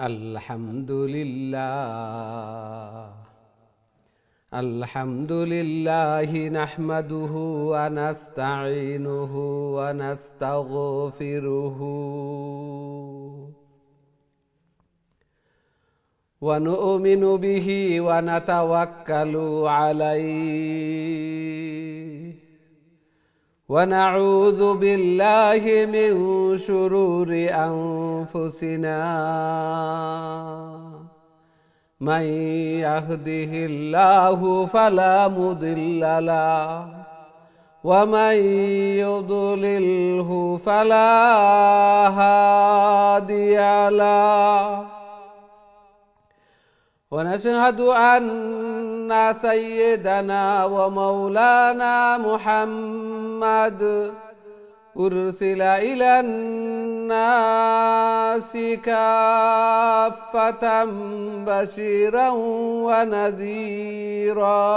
আলহামদুলিল্লাহি নাহমাদুহু ওয়া নাস্তাঈনুহু ওয়া নাস্তাগফিরুহু ওয়া নু'মিনু বিহি ওয়া নাতাওয়াক্কালু আলাইহি ওয়া নাউযু বিল্লাহি মিন শুরুরি আনফুসিনা من يهده الله فلا مضل له ومن يضلله فلا هادي له ونشهد أن سيدنا ومولانا محمد أرسل إلى الناس كافة بشيرا ونذيرا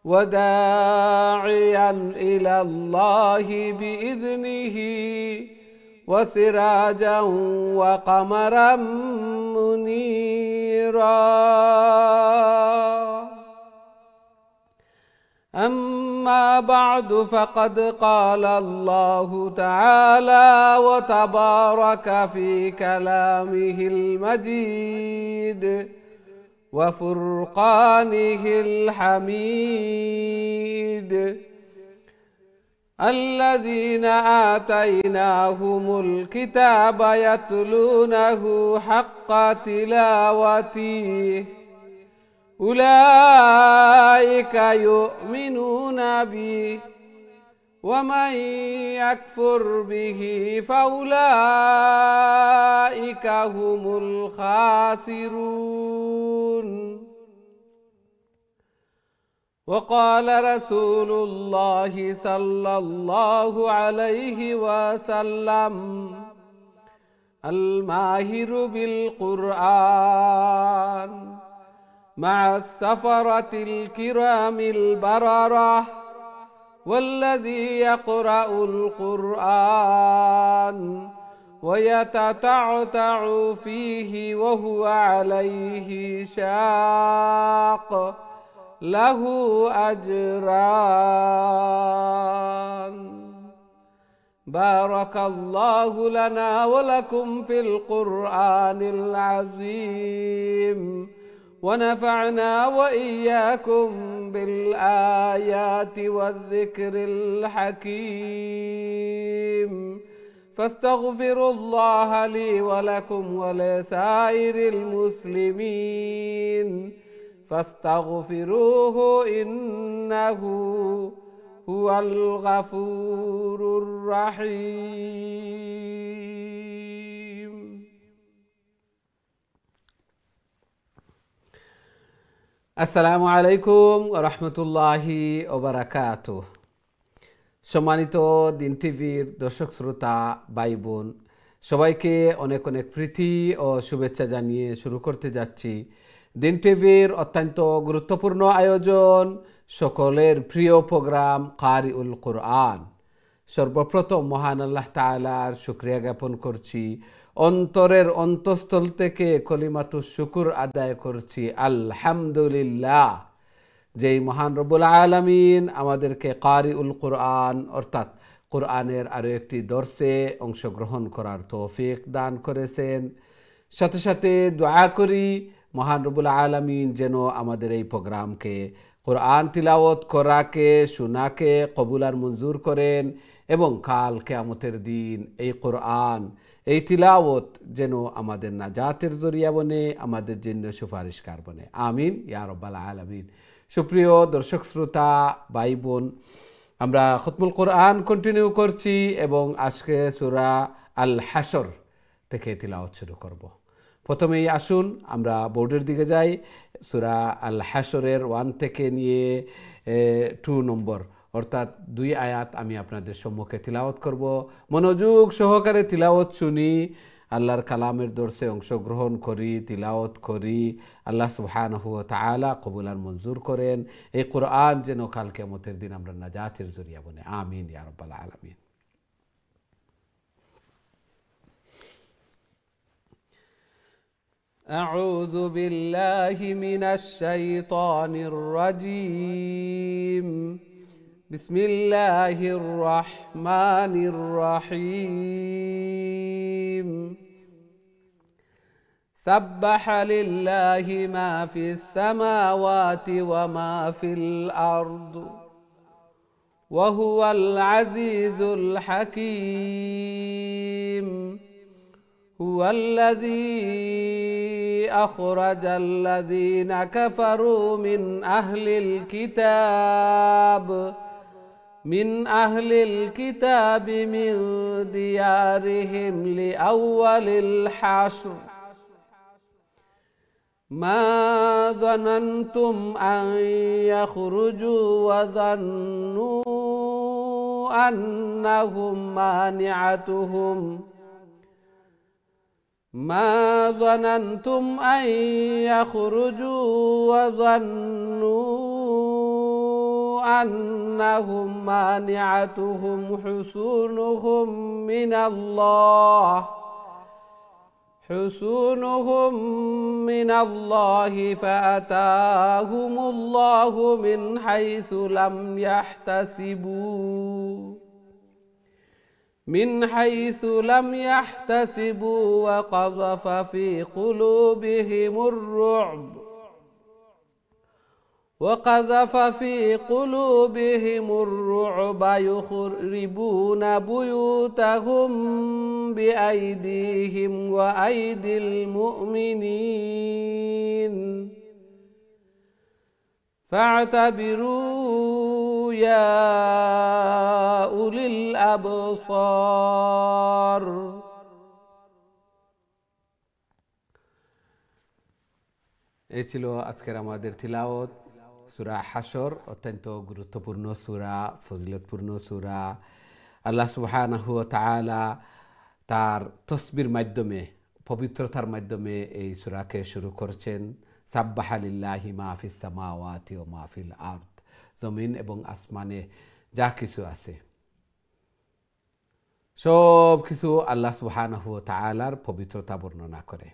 وداعيا إلى الله بإذنه وسراجا وقمرا منيرا أما بعد فقد قال الله تعالى وتبارك في كلامه المجيد وفرقانه الحميد الذين آتيناهم الكتاب يتلونه حق تلاوته أولئك يؤمنون به ومن يكفر به فأولئك هم الخاسرون وقال رسول الله صلى الله عليه وسلم الماهر بالقرآن مع السفرة الكرام البررة والذي يقرأ القرآن ويتتعتع فيه وهو عليه شاق له أجران. بارك الله لنا ولكم في القرآن العظيم ونفعنا وإياكم بالآيات والذكر الحكيم فاستغفروا الله لي ولكم ولسائر المسلمين فاستغفروه إنه هو الغفور الرحيم. আসসালামু আলাইকুম ওয়া রাহমাতুল্লাহি ওয়া বারাকাতুহু। সম্মানিত দিন টিভির দর্শক শ্রোতা ভাই বোন সবাইকে অনেক অনেক প্রীতি ও শুভেচ্ছা জানিয়ে শুরু করতে যাচ্ছি দিন টিভির অত্যন্ত গুরুত্বপূর্ণ আয়োজন সকলের প্রিয় প্রোগ্রাম কারিউল কুরআন। সর্বপ্রথম মহান আল্লাহ তাআলার শুকরিয়া জ্ঞাপন করছি, অন্তরের অন্তঃস্থল থেকে কলিমাতুশ শুকর আদায় করছি আলহামদুলিল্লাহ, যেই মহান রব্বুল আলামিন আমাদেরকে কারিউল কুরআন অর্থাৎ কুরআনের আরও একটি দর্সে অংশগ্রহণ করার তৌফিক দান করেছেন। সাথে সাথে দোয়া করি মহান রব্বুল আলামিন যেন আমাদের এই প্রোগ্রামকে কুরআন তিলাওয়াত করাকে শোনাকে কবুল আর মঞ্জুর করেন এবং কাল কিয়ামতের দিন এই কুরআন এই তিলাওয়াত যেন আমাদের নাজাতের জরিয়া বনে, আমাদের জন্য সুপারিশকার বনে, আমিন ইয়া রাব্বাল আলামিন। সুপ্রিয় দর্শক শ্রোতা ভাই বোন, আমরা খতমুল কুরআন কন্টিনিউ করছি এবং আজকে সূরা আল হাশর থেকে তিলাওয়াত শুরু করব। প্রথমেই আসুন আমরা বোর্ডের দিকে যাই। সূরা আল হাশরের 1 থেকে নিয়ে 2 নম্বর অর্থাৎ 2 আয়াত আমি আপনাদের সম্মুখে তিলাওয়াত করব। মনোযোগ সহকারে তিলাওয়াত শুনি, আল্লাহর কালামের দর্শে অংশগ্রহণ করি, তিলাওয়াত করি। আল্লাহ সুবহানাহু ওয়া তাআলা কবুল আর মঞ্জুর করেন। এই কুরআন যেন কাল কিয়ামতের দিন আমরা নাজাতের জরিয়া বনে, আমিন ইয়া রাব্বাল আলামিন। أعوذ بالله من الشيطان الرجيم بسم الله الرحمن الرحيم سبح لله ما في السماوات وما في الأرض وهو العزيز الحكيم هو الذي أخرج الذين كفروا من أهل الكتاب من ديارهم لأول الحشر ما ظننتم أن يخرجوا وظنوا أنهم مانعتهم حصونهم من الله فأتاهم الله من حيث لم يحتسبوا وقذف في قلوبهم الرعب يخربون بيوتهم بأيديهم وأيدي المؤمنين فاعتبروا يا أولي الأبصار এই ছিল আজকের আমাদের তিলাওয়াত সূরা হাশর অত্যন্ত গুরুত্বপূর্ণ সূরা ফজিলতপূর্ণ সূরা আল্লাহ সুবহানাহু ওয়া তাআলা তার তসবির মাধ্যমে পবিত্রতার মাধ্যমে এই সূরাকে শুরু করেছেন সাব্বাহা লিল্লাহি মা ফিস সামাওয়াতি ওয়া মা ফিল আরদ জমিন এবং আসমানে যা কিছু আছে সব কিছু আল্লাহ সুবহানাহু ওয়া তাআলার পবিত্রতা বর্ণনা করে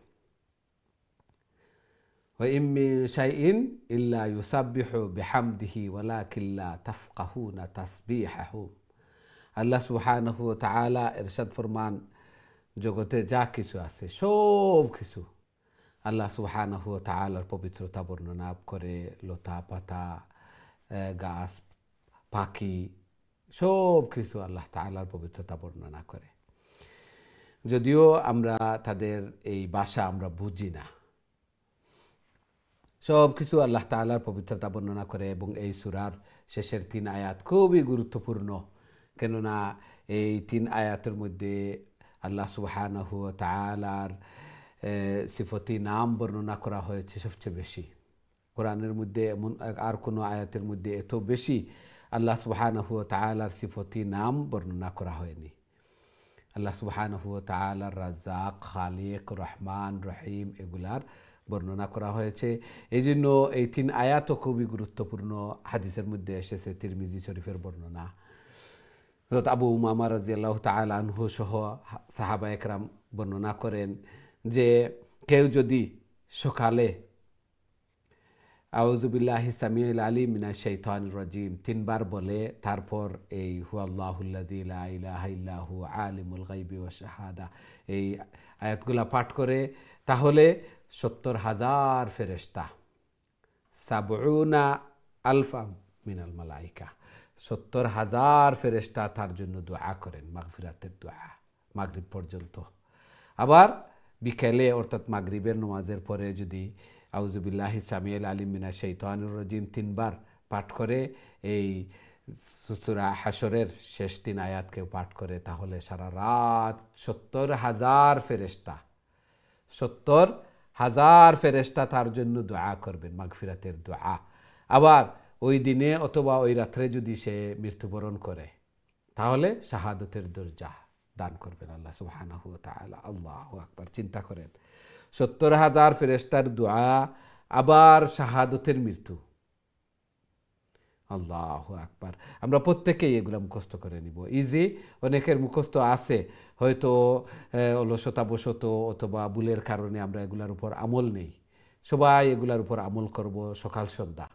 ওয়া ইম মিন শাইইন ইল্লা ইউসাব্বিহু বিহামদিহি ওয়ালাকিন লা তাফকাহুনা তাসবিহাহু আল্লাহ সুবহানাহু ওয়া তাআলা ইরশাদ ফরমান জগতে যা কিছু আছে সব কিছু আল্লাহ সুবহানাহু ওয়া তাআলার পবিত্রতা বর্ণনা করে লতা পাতা গাছ পাখি সব কিছু আল্লাহ তাআলার পবিত্রতা বর্ণনা করে যদিও আমরা তাদের এই ভাষা আমরা বুঝি না সব কিছু আল্লাহ তাআলার পবিত্রতা বর্ণনা করে এবং এই সূরার শেষের 3 আয়াত খুবই গুরুত্বপূর্ণ কেননা এই 3 আয়াতের মধ্যে আল্লাহ সুবহানাহু ওয়া তাআলার সিফতি নাম বর্ণনা করা হয়েছে সবচেয়ে বেশি কোরআনের মধ্যে এমন আর কোনো আয়াতের মধ্যে এত বেশি আল্লাহ সুবহানাহু ওয়া তাআলার সিফতি নাম বর্ণনা করা হয়নি আল্লাহ সুবহানাহু ওয়া তাআলার রাজ্জাক খালিক রহমান রহিম এগুলার বর্ণনা করা হয়েছে এই জন্য এই 3 আয়াতও খুবই গুরুত্বপূর্ণ হাদিসের মধ্যে এসেছে তিরমিজি শরীফের বর্ণনা হযরত আবু উমামা রাদিয়াল্লাহু তাআলা আনহু সহ সাহাবা একরাম বর্ণনা করেন যে কেউ যদি সকালে আউযু বিল্লাহি সামিউল আলিম মিনাশ শাইতানির রাজিম 3 বার বলে তারপর এই হুয়াল্লাহুল্লাযী লা ইলাহা ইল্লা হু আলিমুল গায়বি ওয়াশ শাহাদা এই আয়াতগুলো পাঠ করে তাহলে ৭০,০০০ ফেরেশতা ৭০,০০০ মিনাল মালায়েকা ৭০,০০০ ফেরেশতা তার জন্য দোয়া করেন মাগফিরাতের দোয়া মাগরিব পর্যন্ত আবার বিকেলে অর্থাৎ মাগরিবের নামাজের পরে যদি আউযু বিল্লাহি সামিউল আলিম মিনাশ শাইতানির রাজিম 3 বার পাঠ করে এই সূরা হাশরের শেষ 3 আয়াতকে পাঠ করে তাহলে সারা রাত ৭০,০০০ ফেরেশতা ৭০,০০০ ফেরেশতা তার জন্য দোয়া করবেন মাগফিরাতের দোয়া আবার ওই দিনে অথবা ওই রাত্রে যদি সে মৃত্যুবরণ করে তাহলে শাহাদাতের দরজা দান করবেন আল্লাহ সুবহানাহু ওয়া তাআলা আল্লাহু আকবার চিন্তা করেন ৭০,০০০ ফেরেশতার দোয়া আবার শাহাদাতের মৃত্যু আল্লাহু আকবার। আমরা প্রত্যেকেই এগুলো মুখস্থ করে নিব। ইজি, অনেকের মুখস্থ আছে, হয়তো অলসতাবশত অথবা ভুলের কারণে আমরা এগুলার উপর আমল নেই। সবাই এগুলার উপর আমল করব সকাল সন্ধ্যা।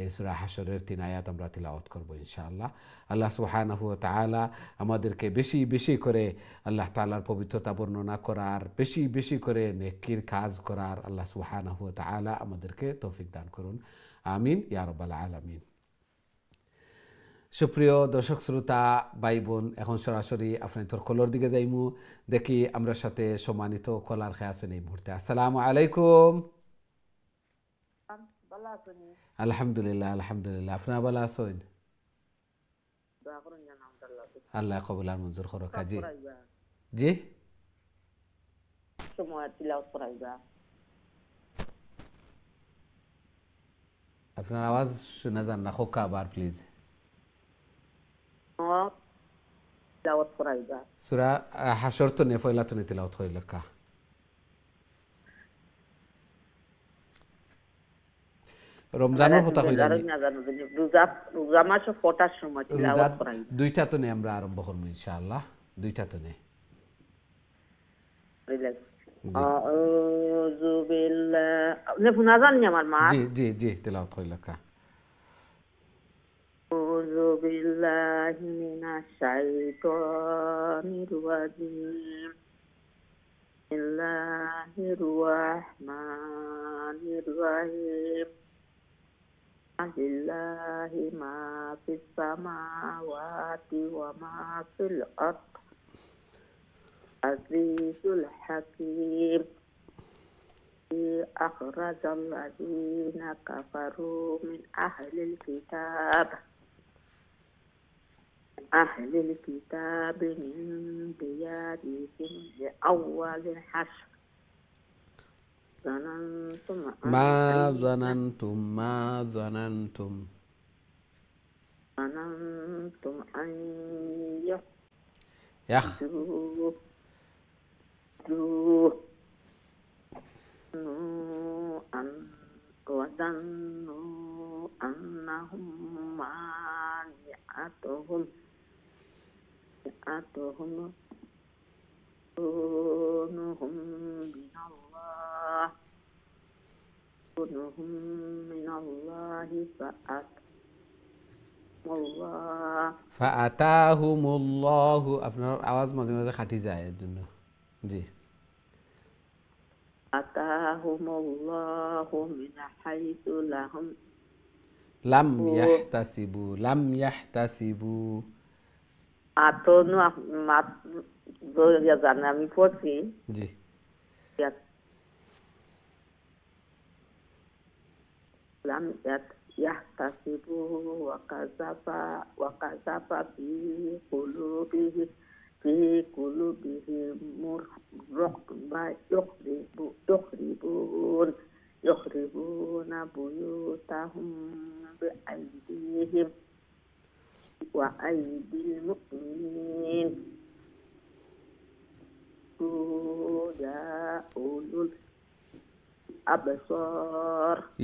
এই সূরা হাশরের 3 আয়াত আমরা তিলাওয়াত করব ইনশাআল্লাহ। আল্লাহ সুবহানাহু ওয়া তাআলা আমাদেরকে বেশি বেশি করে আল্লাহ তাআলার পবিত্রতা বর্ণনা করার, বেশি বেশি করে নেকির কাজ করার আল্লাহ সুবহানাহু ওয়া তাআলা আমাদেরকে তৌফিক দান করুন। আমিন ইয়া রাব্বাল আলামিন। সুপ্রিয় দর্শক শ্রোতা ভাই বোন, এখন সরাসরি আপনার কলর দিকে যাইমু। দেখি আমরা সাথে সম্মানিত কলার খেয়ে আছেন এই মুহূর্তে। আসসালামু আলাইকুম। আলহামদুলিল্লাহ আলহামদুলিল্লাহ, আপনারা ভালো আছেন? আল্লাহ কবুল আর মঞ্জুর করো। কাজী জি আপনার আওয়াজ শোনা যান না, খোকা আবার প্লিজ। সূরা হাশর তো নে ফয়লা তো নে তিলাওয়াত কইল কা। রমজানের কথা কইলা নি, রোজা মাস ফটার সময় তিলাওয়াত করাইবা। দুইটা তো নে আমরা আরম্ভ করব ইনশাআল্লাহ, দুইটা তো নে। আউযু বিল্লাহ, নে ফুনা জানি আমার মা। জি জি জি তিলাওয়াত কইল কা। আউযু বিল্লাহি মিনাশ শাইতানির রাজিম। বিসমিল্লাহির রাহমানির রাহিম। লিল্লাহি মা ফিস সামাওয়াতি ওয়া মা ফিল আরদ। আজিজুল হাকীম। আখরাজাল লাযীনা কাফারু মিন আহলিল কিতাব। আহলিল কিতাব মিন দিয়ারিহিম লিআউয়ালিল হাশর। মা যানানতুম أن وظنوا أنهم مانعتهم من الله ফাআতাহুমুল্লাহু। আপনার আওয়াজ মাঝে মাঝে খাটি যায় এর জন্য। জি আতাহুমুল্লাহু মিন হাইসু লাম ইয়াহতাসিবু। আতনু মাত দোয়া জানা আমি পড়ছি। জি লাম ইয়াহতাসিবু ওয়া কাযাবা ফি কুলুবিহিম মুরবা يخربون بيوتهم بأيديهم وأيدي المؤمنين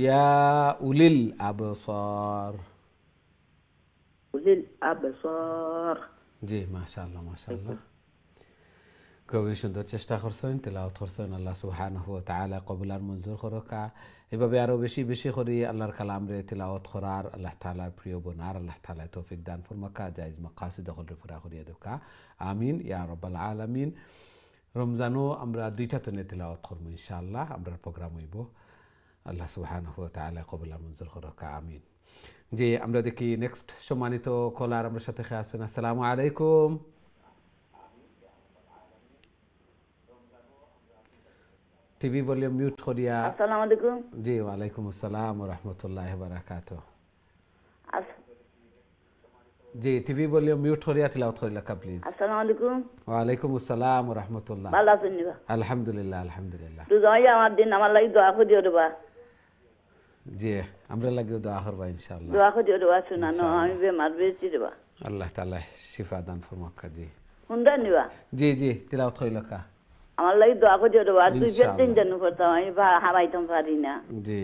يا أولي الأبصار জি মাশাআল্লাহ মাশাআল্লাহ, খুবই সুন্দর চেষ্টা করছেন, তেলাওয়াত করছেন। আল্লাহ সুবহানাহু ওয়া তাআলা কবুল আর মঞ্জুর করুকা। এভাবে আরো বেশি বেশি করে আল্লাহর কালাম রে তেলাওয়াত করার আল্লাহ তাআলার প্রিয় বনার আল্লাহ তাআলা তৌফিক দান ফরমাকা, জায়েজ মাকাসিদ হল পুরা করিয়া দেকা। আমিন ইয়া রাব্বাল আলামিন। রমজানও আমরা দুইটা তনে তেলাওয়াত করব ইনশাআল্লাহ, আমরা প্রোগ্রাম হইব। আল্লাহ সুবহানাহু ওয়া তাআলা কবুল আর মঞ্জুর করুকা। আমিন। জি আমরা দেখি নেক্সট সম্মানিত কলার আমার সাথে খেয়ে আসছেন। আসসালামু আলাইকুম। টিভি ভলিউম মিউট করিয়া। আসসালামু আলাইকুম। জি ওয়ালাইকুম আসসালাম ওয়া রাহমাতুল্লাহি ওয়া বারাকাতুহু। জি টিভি ভলিউম মিউট করিয়া তিলাওয়াত করিলা প্লিজ। আসসালামু আলাইকুম। ওয়া আলাইকুম আসসালাম ওয়া রাহমাতুল্লাহ। ভালো আছেন নিবা? আলহামদুলিল্লাহ আলহামদুলিল্লাহ। দুজাই আমার দিন আমার লাগি দোয়া করিও দেবা। জি আমরা লাগিও দোয়া করবা ইনশাআল্লাহ। দোয়া করিও দেবা, শুনানো আমি বেমার বেশি দেবা। আল্লাহ তাআলা শিফা দান ফরমাকা। জি হুন্ডা নিবা। জি জি তিলাওয়াত করিলা। আমার লাগি দোয়া করছো রে আর তুই ইনশাআল্লাহ। ফেরতেন জানো করতাম আমি হাবাইতাম পারি না জি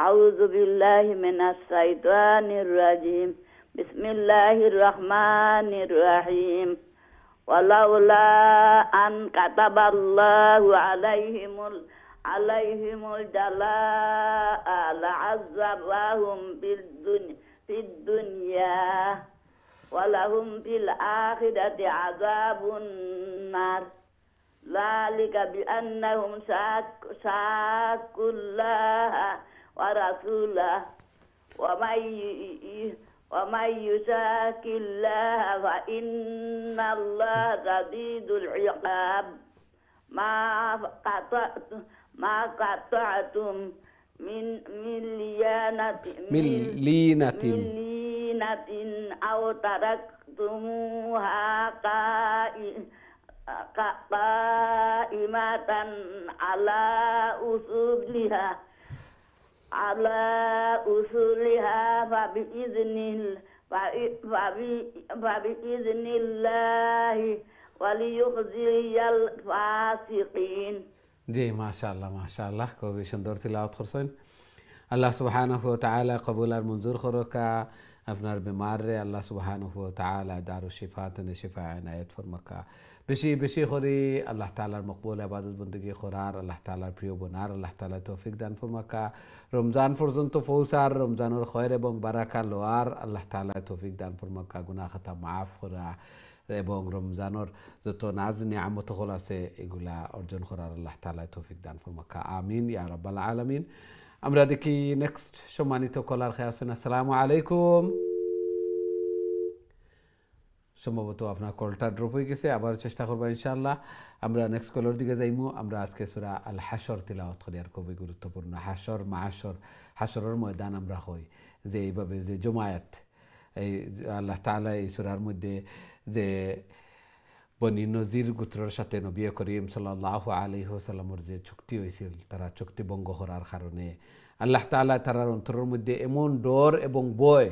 আউযু বিল্লাহি মিনাশ শাইতানির রাজিম বিসমিল্লাহির রহমানির রহিম ওয়ালাউলা আন কাতাবাল্লাহু আলাইহিমুল জালাআ লা'আযাবাহুম ফিদ দুনিয়া ওয়ালাহুম ফিল আখিরাতি আযাবুন নার যালিকা বিআন্নাহুম শাক্কুল্লাহা ওয়া রাসূলাহু ওয়া মাই ইউশাকিল্লাহা ফা ইন্নাল্লাহা শাদীদুল ইকাব মা কাতাতুম মিন লিনাতিন আও তারাকতুমুহা qaimatan ala usuliha fa biiznillahi waliyukhziyal fasiqin জি মাশাআল্লাহ মাশাআল্লাহ খুবই সুন্দর তিলাওয়াত করছেন আল্লাহ সুবহানাহু ওয়া তাআলা কবুল আর মঞ্জুর করকা আপনার বিমার রে আল্লাহ সুবহানাহু ওয়া তাআলা দারু শিফাত নে শিফা ইনায়াত ফরমাকা বেশি বেশি করে আল্লাহ তাআলার মকবুল ইবাদত বندگی করার আল্লাহ তাআলার প্রিয় বনার আল্লাহ তাআলা তৌফিক দান ফরমাকা রমজান পর্যন্ত পৌঁছার রমজানের খয়র এবং বারাকা লোয়ার আল্লাহ তাআলা তৌফিক দান ফরমাকা গুনাহ খাতা মাফ করা এবং রমজানের যত নাজ নিয়ামত হল আছে এগুলা অর্জন করার আল্লাহ তাআলা তৌফিক দান ফরমাকা আমিন ইয়া রাব্বাল আলামিন আমরা দেখি নেক্সট সম্মানিত কলার খেয়ে আসুন আসসালামু আলাইকুম সম্ভবত আপনার কলটা ড্রপ হয়ে গেছে আবার চেষ্টা করবো ইনশাআল্লাহ আমরা নেক্সট কলার দিকে যাইমু আমরা আজকে সূরা আল হাশর তিলাওয়াত করি আর খুবই গুরুত্বপূর্ণ হাশর মাহাশর হাশরের ময়দান আমরা হই যে এইভাবে যে জমায়েত এই আল্লাহ তাআলা এই সূরার মধ্যে যে বনি নজির গোত্রের সাথে নবী করিম সাল্লাল্লাহু আলাইহি ওয়াসাল্লামের যে চুক্তি হয়েছিল তারা চুক্তি ভঙ্গ করার কারণে আল্লাহ তাআলা তারার অন্তরের মধ্যে এমন ডর এবং ভয়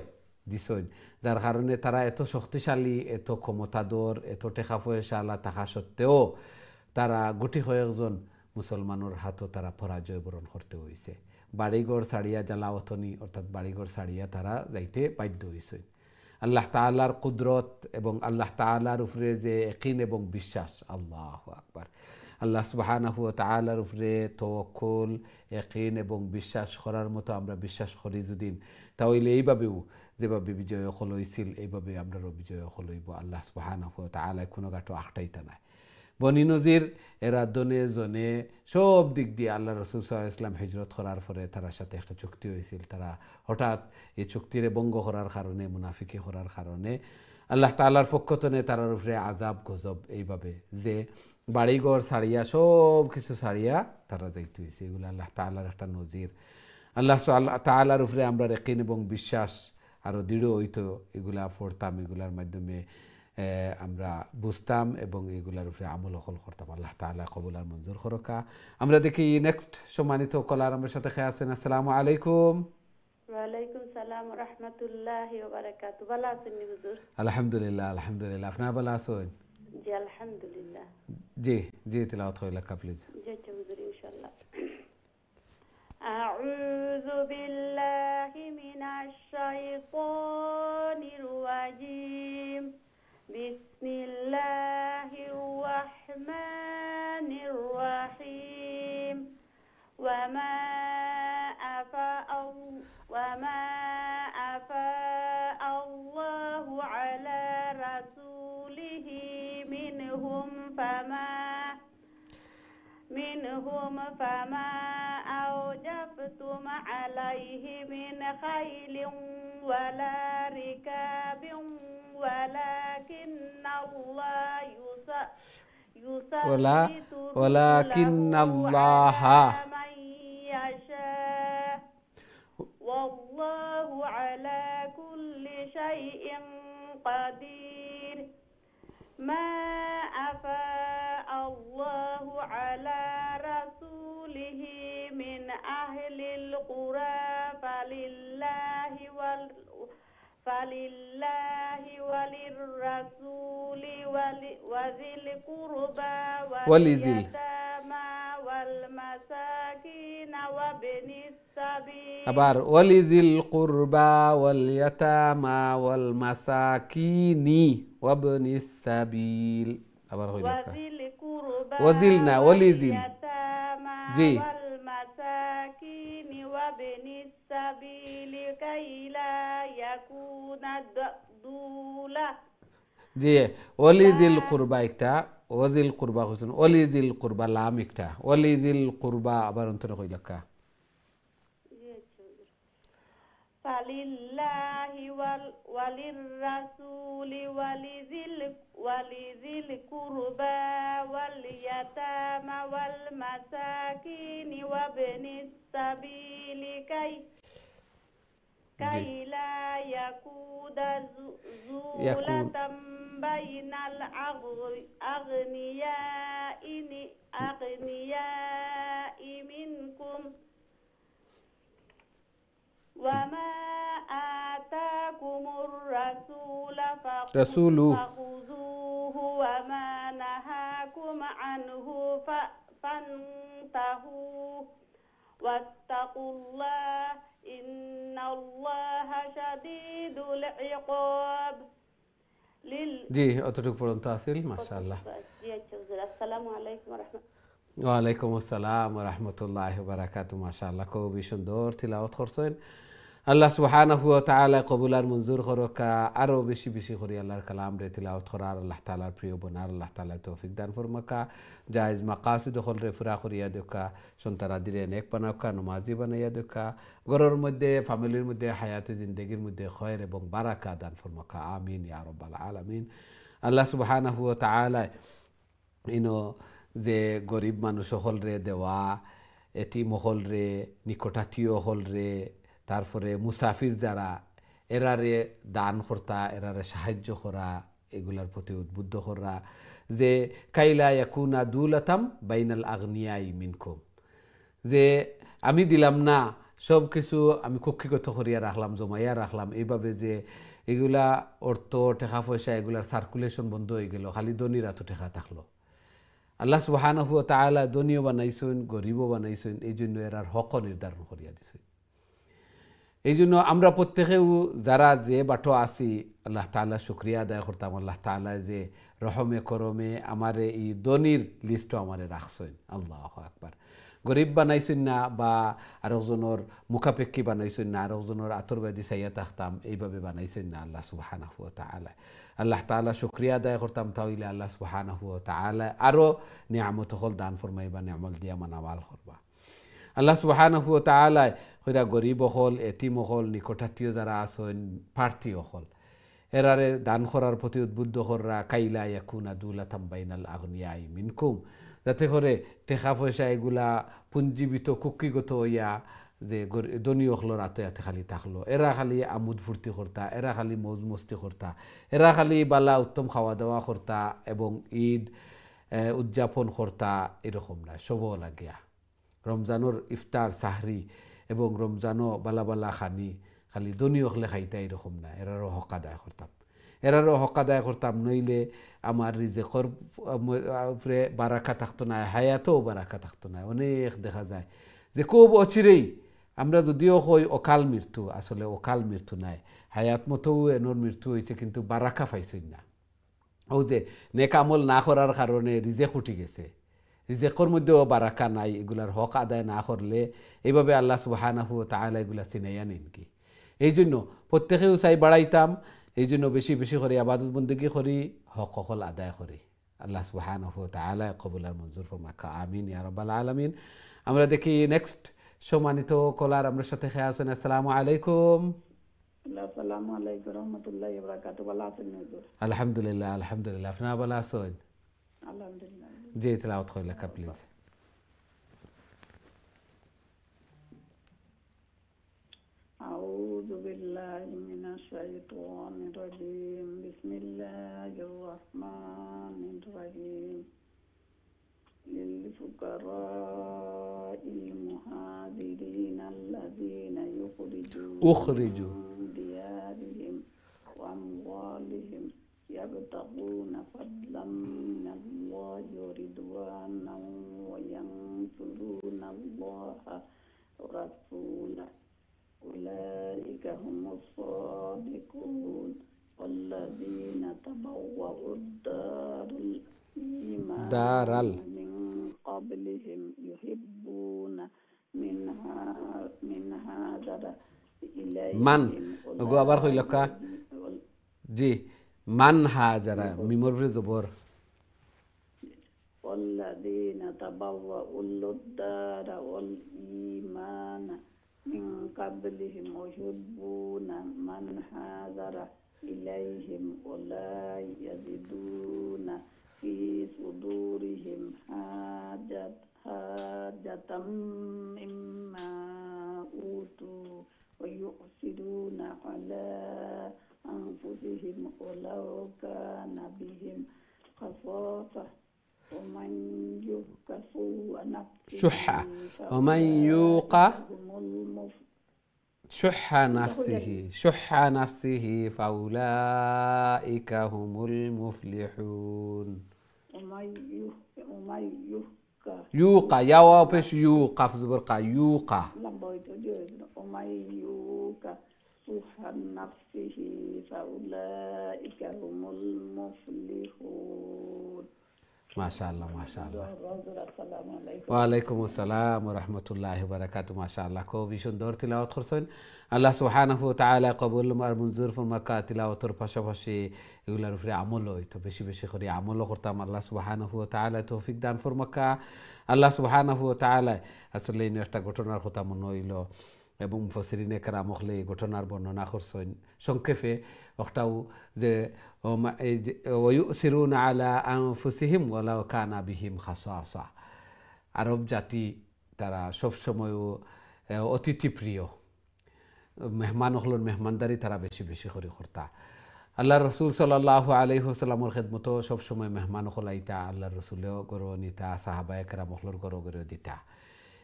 দিছেন যার কারণে তারা এত শক্তিশালী এত ক্ষমতাধর এত টাকা পয়সা আল্লাহ থাকা সত্ত্বেও তারা গুটি কয়েকজন মুসলমানের হাতও তারা পরাজয় বরণ করতে হয়েছে বাড়িঘর ছাড়িয়া জ্বালাওতনি অর্থাৎ বাড়িঘর ছাড়িয়া তারা যাইতে বাধ্য হয়েছে আল্লাহ তাআলার কুদরত এবং আল্লাহ তাআলার উপরে যে ইয়াকিন এবং বিশ্বাস আল্লাহু আকবার আল্লাহ সুবহানাহু ওয়া তাআলার উপরে তাওয়াক্কুল ইয়াকিন এবং বিশ্বাস করার মতো আমরা বিশ্বাস করি যদি তাহলে এইভাবেও যেভাবে বিজয় হল হয়েছিল এইভাবে আমরা বিজয় হল হইব আল্লাহ সুবহানাহু ওয়া তাআলা কোনো গাটো আখটাইতা নাই বনি নজির এরা দনে জনে সব দিক দিয়ে আল্লাহ রাসূল সাল্লাল্লাহু আলাইহি ওয়াসাল্লাম হিজরত করার পরে তার সাথে একটা চুক্তি হয়েছিল তারা হঠাৎ এই চুক্তিরে ভঙ্গ করার কারণে মুনাফিকি করার কারণে আল্লাহ তাআলার পক্ষ থেকে তার উপরে আযাব গজব এইভাবে যে বাড়িঘর ছাড়িয়া সব কিছু ছাড়িয়া তারা যাইতে হয়েছে এগুলো আল্লাহ তাআলার একটা নজির আল্লাহ তাআলার উপরে আমরা ইয়াকিন এবং বিশ্বাস আরও দৃঢ় হইতো এগুলা পড়তাম এগুলার মাধ্যমে আমরা বুঝতাম এবং এগুলার উপরে আমল হল করতাম আল্লাহ তাআলা কবুল আর মঞ্জুর করকা আমরা দেখি নেক্সট সম্মানিত কলার আমার সাথে খেয়ে আসছেন আসসালামু আলাইকুম ওয়ালাইকুম সালাম ওয়া রাহমাতুল্লাহি ওয়া বারাকাতুহু ভালো আছেন হুজুর আলহামদুলিল্লাহ আলহামদুলিল্লাহ আপনারা ভালো আছেন জি আলহামদুলিল্লাহ জি জি তিলাওয়াত হইলা প্লিজ জি হুজুর ইনশাআল্লাহ আউযু বিল্লাহি মিনাশ শাইতানির রাজিম বিসমিল্লাহির রাহমানির রাহিম ওয়া মা আল্লাহু আলা রাসূলিহি মিনহুম ফামা أوجفتم عليه من خيل ولا ركاب ولكن الله من يشاء والله على كل شيء قدير ما أفاء الله على رسوله من أهل القرى فلله وللرسول وذي القربى واليتامى والمساكين وابن السبيل আবার ওয়ালিযিল কুরবা ওয়াল ইয়াতামা ওয়াল মাসাকিনি ওয়াবনিস সাবিল আবার হইল وذي القربى ওয়াজিল না ওয়ালিযিল واليتامى জি والمساكين وابن السبيل كي لا يكون دولة জি ওয়ালিযিল কুরবা একটা ওয়াজিল কুরবা হইছেন ওয়ালিযিল কুরবা লাম একটা ওয়ালিযিল কুরবা আবার অন্তরে কইলাকা فلله وللرسول ولذي القربى واليتامى والمساكين وابن السبيل كي لا يكون زولة بين الأغنياء منكم وما آتاكم الرسول فخذوه وما نهاكم عنه فانتهوا واتقوا الله إن الله شديد العقاب জি অতটুকু পর্যন্ত আসিল মাশাআল্লাহ আসসালামু আলাইকুম ওয়া রাহমাতুল্লাহ ওয়ালাইকুম আসসালাম ওয়া রাহমাতুল্লাহি ওয়া বারাকাতুহু মাশাআল্লাহ খুবই সুন্দর তিলাওয়াত করছেন আল্লাহ সুবহানাহু ওয়া তাআলা কবুল আর মঞ্জুর করকা আরো বেশি বেশি করে আল্লাহর কালাম রে তিলাওয়াত করার আল্লাহ তাআলার প্রিয় বনার আল্লাহ তাআলা তৌফিক দান ফরমাকা জায়েজ মাকাসিদ হল রে ফুরা করিয়া দেখা সন্তারা দিরে নেক বানাকা নামাজি বানাইয়া দেখা ঘরের মধ্যে ফ্যামিলির মধ্যে হায়াতে জিন্দেগির মধ্যে খয়র এবং বারাকা দান ফরমাকা আমিন ইয়া রাব্বাল আলামিন আল্লাহ সুবহানাহু ওয়া তাআলা ইনো যে গরিব মানুষ হল রে দেওয়া এতিম হল রে নিকটাত্মীয় হল রে তারপরে মুসাফির যারা এরারে দান করতা এরারে সাহায্য করা এগুলার প্রতি উদ্বুদ্ধ করা যে কাইলা ইয়াকুনা দুলাতাম বাইনাল আগনিয়াই মিনকুম যে আমি দিলাম না সব কিছু আমি কক্ষিগত করিয়া রাখলাম জমাইয়া রাখলাম এইভাবে যে এগুলা অর্থ টাকা পয়সা এগুলার সার্কুলেশন বন্ধ হয়ে গেল খালি ধনীরা তো টাকা থাকলো আল্লাহ সুবহানাহু ওয়া তাআলা ধনীও বানাইছেন গরিবও বানাইছেন এই জন্য এরার হক নির্ধারণ করিয়া দিছেন এই জন্য আমরা প্রত্যেকেও যারা যে বাটো আসি আল্লাহ তাআলা শুকরিয়া আদায় করতাম আল্লাহ তাআলা যে রহমে করমে আমারে এই ধনীর লিস্টও আমারে রাখছেন আল্লাহু আকবার গরিব বানাইছেন না বা আরেকজনের মুখাপেক্ষী বানাইছেন না আরেকজনের আতরবাদী চাইয়া থাকতাম এইভাবে বানাইছেন না আল্লাহ সুবহানাহু ওয়া তাআলা আল্লাহ তাআলা শুকরিয়া আদায় করতাম তাহলে আল্লাহ সুবহানাহু ওয়া তাআলা আরো নিয়ামত হল দান ফরমাইবা নিয়ামত দিয়া মানাওয়াল করবা আল্লাহ সুবহানাহু ওয়া তাআলা কইরা গরিব হল এতিম হল নিকটাত্মীয় যারা আছেন প্রার্থী হল এরারে দান করার প্রতি উদ্বুদ্ধ কররা কাইলা ইয়াকুনা দুলাতাম বাইনাল আগনিয়াই মিনকুম যাতে করে টাকা পয়সা এগুলা পুঞ্জীবিত কুক্ষিগত হইয়া যে ধনী হলর আতে খালি থাকলো এরা খালি আমোদ ফুর্তি করতা এরা খালি মৌজ মস্তি করতা এরা খালি বালা উত্তম খাওয়া দাওয়া করতা এবং ঈদ উদযাপন করতা এরকম না সবও লাগিয়া রমজানোর ইফতার সাহরি এবং রমজানও বালা বালা খানি খালি ধনী হলে খাইতা এরকম না এরারও হক আদায় করতাম এরারও হক আদায় করতাম নইলে আমার রিজেকর উপরে বারাকা থাকতো না হায়াতেও বারাকা থাকতো না অনেক দেখা যায় যে খুব অচিরেই আমরা যদিও কই অকাল মৃত্যু আসলে অকাল মৃত্যু নাই হায়াত মতোও এনোর মৃত্যু হয়েছে কিন্তু বারাকা পাইছেন না ও যে নেক আমল না করার কারণে রিজেক উঠে গেছে রিজেকর মধ্যেও বারাকা নাই এগুলার হক আদায় না করলে এইভাবে আল্লাহ সুবহানাহু ওয়া তাআলা এগুলা চিনাইয়া নিন কি এই জন্য প্রত্যেকেও চাই বাড়াইতাম এই জন্য বেশি বেশি করে ইবাদত বন্দেগী করি হক হকল আদায় করি আল্লাহ সুবহানাহু ওয়া তাআলা কবুল আর মঞ্জুর ফরমাকা আমিন ইয়া রাব্বাল আলামিন আমরা দেখি নেক্সট সম্মানিত কলার আমরা সাথে খেয়ে আছেন আসসালামু আলাইকুম আসসালামু আলাইকুম রাহমাতুল্লাহি ওয়া বারাকাতুহু ভালো আছেন হুজুর আলহামদুলিল্লাহ আলহামদুলিল্লাহ আপনারা ভালো আছেন আলহামদুলিল্লাহ জি তেলাওয়াত করে লেখা প্লিজ أعوذ بالله من الشيطان الرجيم بسم الله الرحمن الرحيم للفقراء المهاجرين الذين أخرجوا من ديارهم وأموالهم يبتغون فضلا من الله ورضوانا وينصرون الله ورسوله أولئك هم الصادقون والذين تبوأوا الدار الإيمان دارال من قبلهم يحبون من هاجر মান إليهم ওগো আবার কইল কা জি মান হাজারা মিমরে জবর والذين تبوأوا الدار والإيمان من قبلهم يحبون من هاجر إليهم ولا يجدون في صدورهم حاجة مما أوتوا ويؤثرون على أنفسهم ولو كان بهم خصاصة ومن يوق سوء نفسه شحة ومن يوق شح نفسه فأولئك هم المفلحون ومن يوقع يا بش يوقع في زبرقة يوقع ومن يوق شح نفسه فأولئك هم المفلحون ما شاء الله ما شاء الله ওয়ালাইকুম আসসালাম ওয়া রাহমাতুল্লাহি ওয়া বারাকাতুহু মাশাআল্লাহ খুবই সুন্দর তিলাওয়াত করছেন আল্লাহ সুবহানাহু ওয়া তাআলা কবুল আর মঞ্জুর ফরমাকা তিলাওয়াতের পাশাপাশি এগুলার উপরে আমল হইতো বেশি বেশি করে আমল করতাম আল্লাহ সুবহানাহু ওয়া তাআলা তৌফিক দান ফরমাকা আল্লাহ সুবহানাহু ওয়া তাআলা আসলে এই একটা ঘটনার কথা মনে হইল এবং মুফাসসিরিনে কেরাম হলে এই ঘটনার বর্ণনা করছেন সংক্ষেপে একটাও যে ওয়ুসিরুনা আলা আনফুসিহিম ওয়ালাউ কানা বিহিম খাসাসা আরব জাতি তারা সবসময় অতিথি প্রিয় মেহমান হলেন মেহমানদারি তারা বেশি বেশি করে করতা আল্লাহ রসুল সাল্লাল্লাহু আলাইহি ওয়াসাল্লামের খেদমতো সবসময় মেহমান হল আইতা আল্লাহ রসুলেও গরো নিতা সাহাবায়ে কেরাম হলর গরো গরো দিতা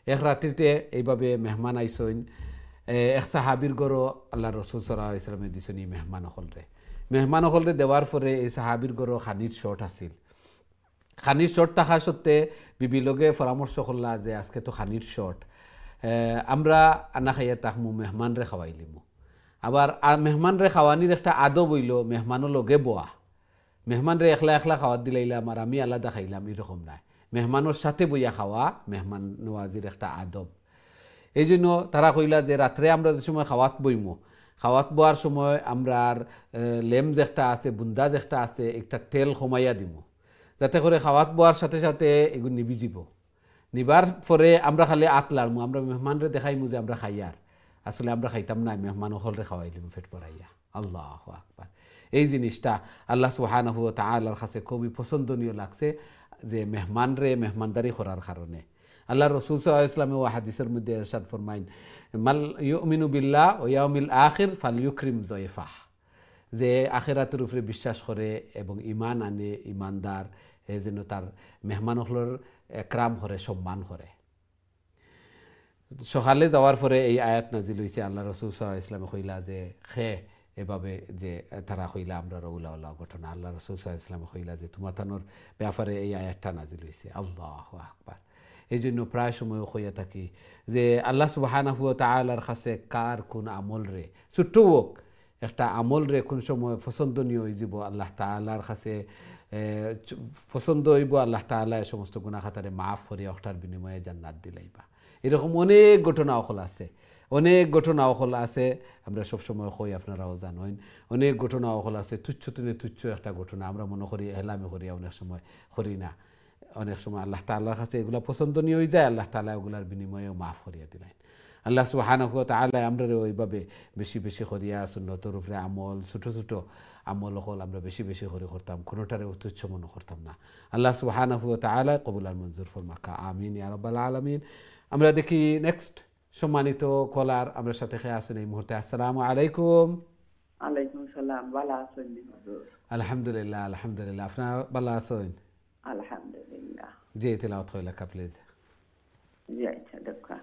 এক রাত্রিতে এইভাবে মেহমান আইসইন এক সাহাবির গরো আল্লাহ রসুল সাল্লাল্লাহু আলাইহি ওয়াসাল্লামে দিছেন এই মেহমান হলরে দেওয়ার পরে এই সাহাবির গরো খানির শর্ট আছিল খানির শর্ট থাকা সত্ত্বে বিবি লগে পরামর্শ করলা যে আজকে তো খানির শর্ট আমরা আনা খাইয়া তাকমু মেহমানরে খাওয়াইলিমু আবার মেহমানরে খাওয়ানির একটা আদব হইল মেহমানও লগে বোয়া মেহমানরে একলা একলা খাওয়াত দিলাইলাম আর আমি আলাদা খাইলাম এরকম নাই মেহমানের সাথে বইয়া খাওয়া মেহমান নওয়াজির একটা আদব এই জন্য তারা কইলা যে রাত্রে আমরা যে সময় খাওয়াত বইমু খাওয়াত বোয়ার সময় আমরা আর লেম যেটা আছে বুন্দা যেটা আছে একটা তেল কমাইয়া দিমু যাতে করে খাওয়াত বোয়ার সাথে সাথে এগুলো নিবিজিব নিবার পরে আমরা খালি আত লাড়মু আমরা মেহমানরে দেখাইমু যে আমরা খাইয়ার আসলে আমরা খাইতাম না মেহমান হলরে খাওয়াইলিমু পেট ভরাইয়া আল্লাহু আকবার এই জিনিসটা আল্লাহ সুবহানাহু ওয়া তাআলার কাছে খুবই পছন্দনীয় লাগছে যে মেহমানরে মেহমানদারি করার কারণে আল্লাহ রসুল সাল্লাল্লাহু আলাইহি ওয়াসাল্লাম ওয়া হাদিসের মধ্যে ইরশাদ ফরমাইন মাল ইউমিনু বিল্লাহ ওয়া ইয়াউমিল আখির ফালইউকরিম যায়ফাহ যে আখিরাতের উপরে বিশ্বাস করে এবং ঈমান আনে ঈমানদার যেন তার মেহমানগুলোর একরাম করে সম্মান করে সকালে যাওয়ার পরে এই আয়াত নাজিল হইছে আল্লাহ রাসূল সাল্লাল্লাহু আলাইহি ওয়াসাল্লাম কইলা যে এভাবে যে তারা কইলা আমরা রউলা ঘটনা আল্লাহ রাসূল সাল্লাল্লাহু আলাইহি ওয়াসাল্লাম কইলা যে তোমাতানোর ব্যাপারে এই আয়াতটা নাজিল হইছে আল্লাহু আকবার এই জন্য প্রায় সময় কইয়া থাকি যে আল্লাহ সুবহানাহু ওয়া তাআলার কাছে কার কোন আমল রে ছোট্ট হোক একটা আমল রে কোন সময় পছন্দনীয় হয়ে যাব আল্লাহ তাআলার কাছে পছন্দ হইব আল্লাহ তাআলা সমস্ত গুনাহ খাতারে মাফ করে ওটার বিনিময়ে জান্নাত দিলাইবা এরকম অনেক ঘটনা আছে আমরা সবসময় কই আপনারাও জানেন অনেক ঘটনা আছে তুচ্ছ একটা ঘটনা আমরা মনে করি হেলামি করি অনেক সময় করি না অনেক সময় আল্লাহ তাআলার কাছে এগুলা পছন্দনীয় হয়ে যায় আল্লাহ তাআলা এগুলার বিনিময়েও মাফ করিয়া দিলেন আল্লাহ সুবহানাহু ওয়া তাআলা আমরা ওইভাবে বেশি বেশি করিয়া সুন্নতের উপরে আমল ছোট ছোট আমল হল আমরা বেশি বেশি করে করতাম কোনোটারে তুচ্ছ মনে করতাম না আল্লাহ সুবহানাহু ওয়া তাআলা কবুল আর মঞ্জুর ফরমাকা আমিন ইয়া রাব্বাল আলামিন আমরা দেখি নেক্সট সম্মানিত কলার আমরা সাথে খেয়ে আসেন এই মুহূর্তে আসসালামু আলাইকুম আলাইকুম সালাম ভালো আছেন হুজুর আলহামদুলিল্লাহ আপনারা ভালো আছেন আলহামদুলিল্লাহ জি তেলাওয়াত হইল কা প্লিজ জি আচ্ছা দেখা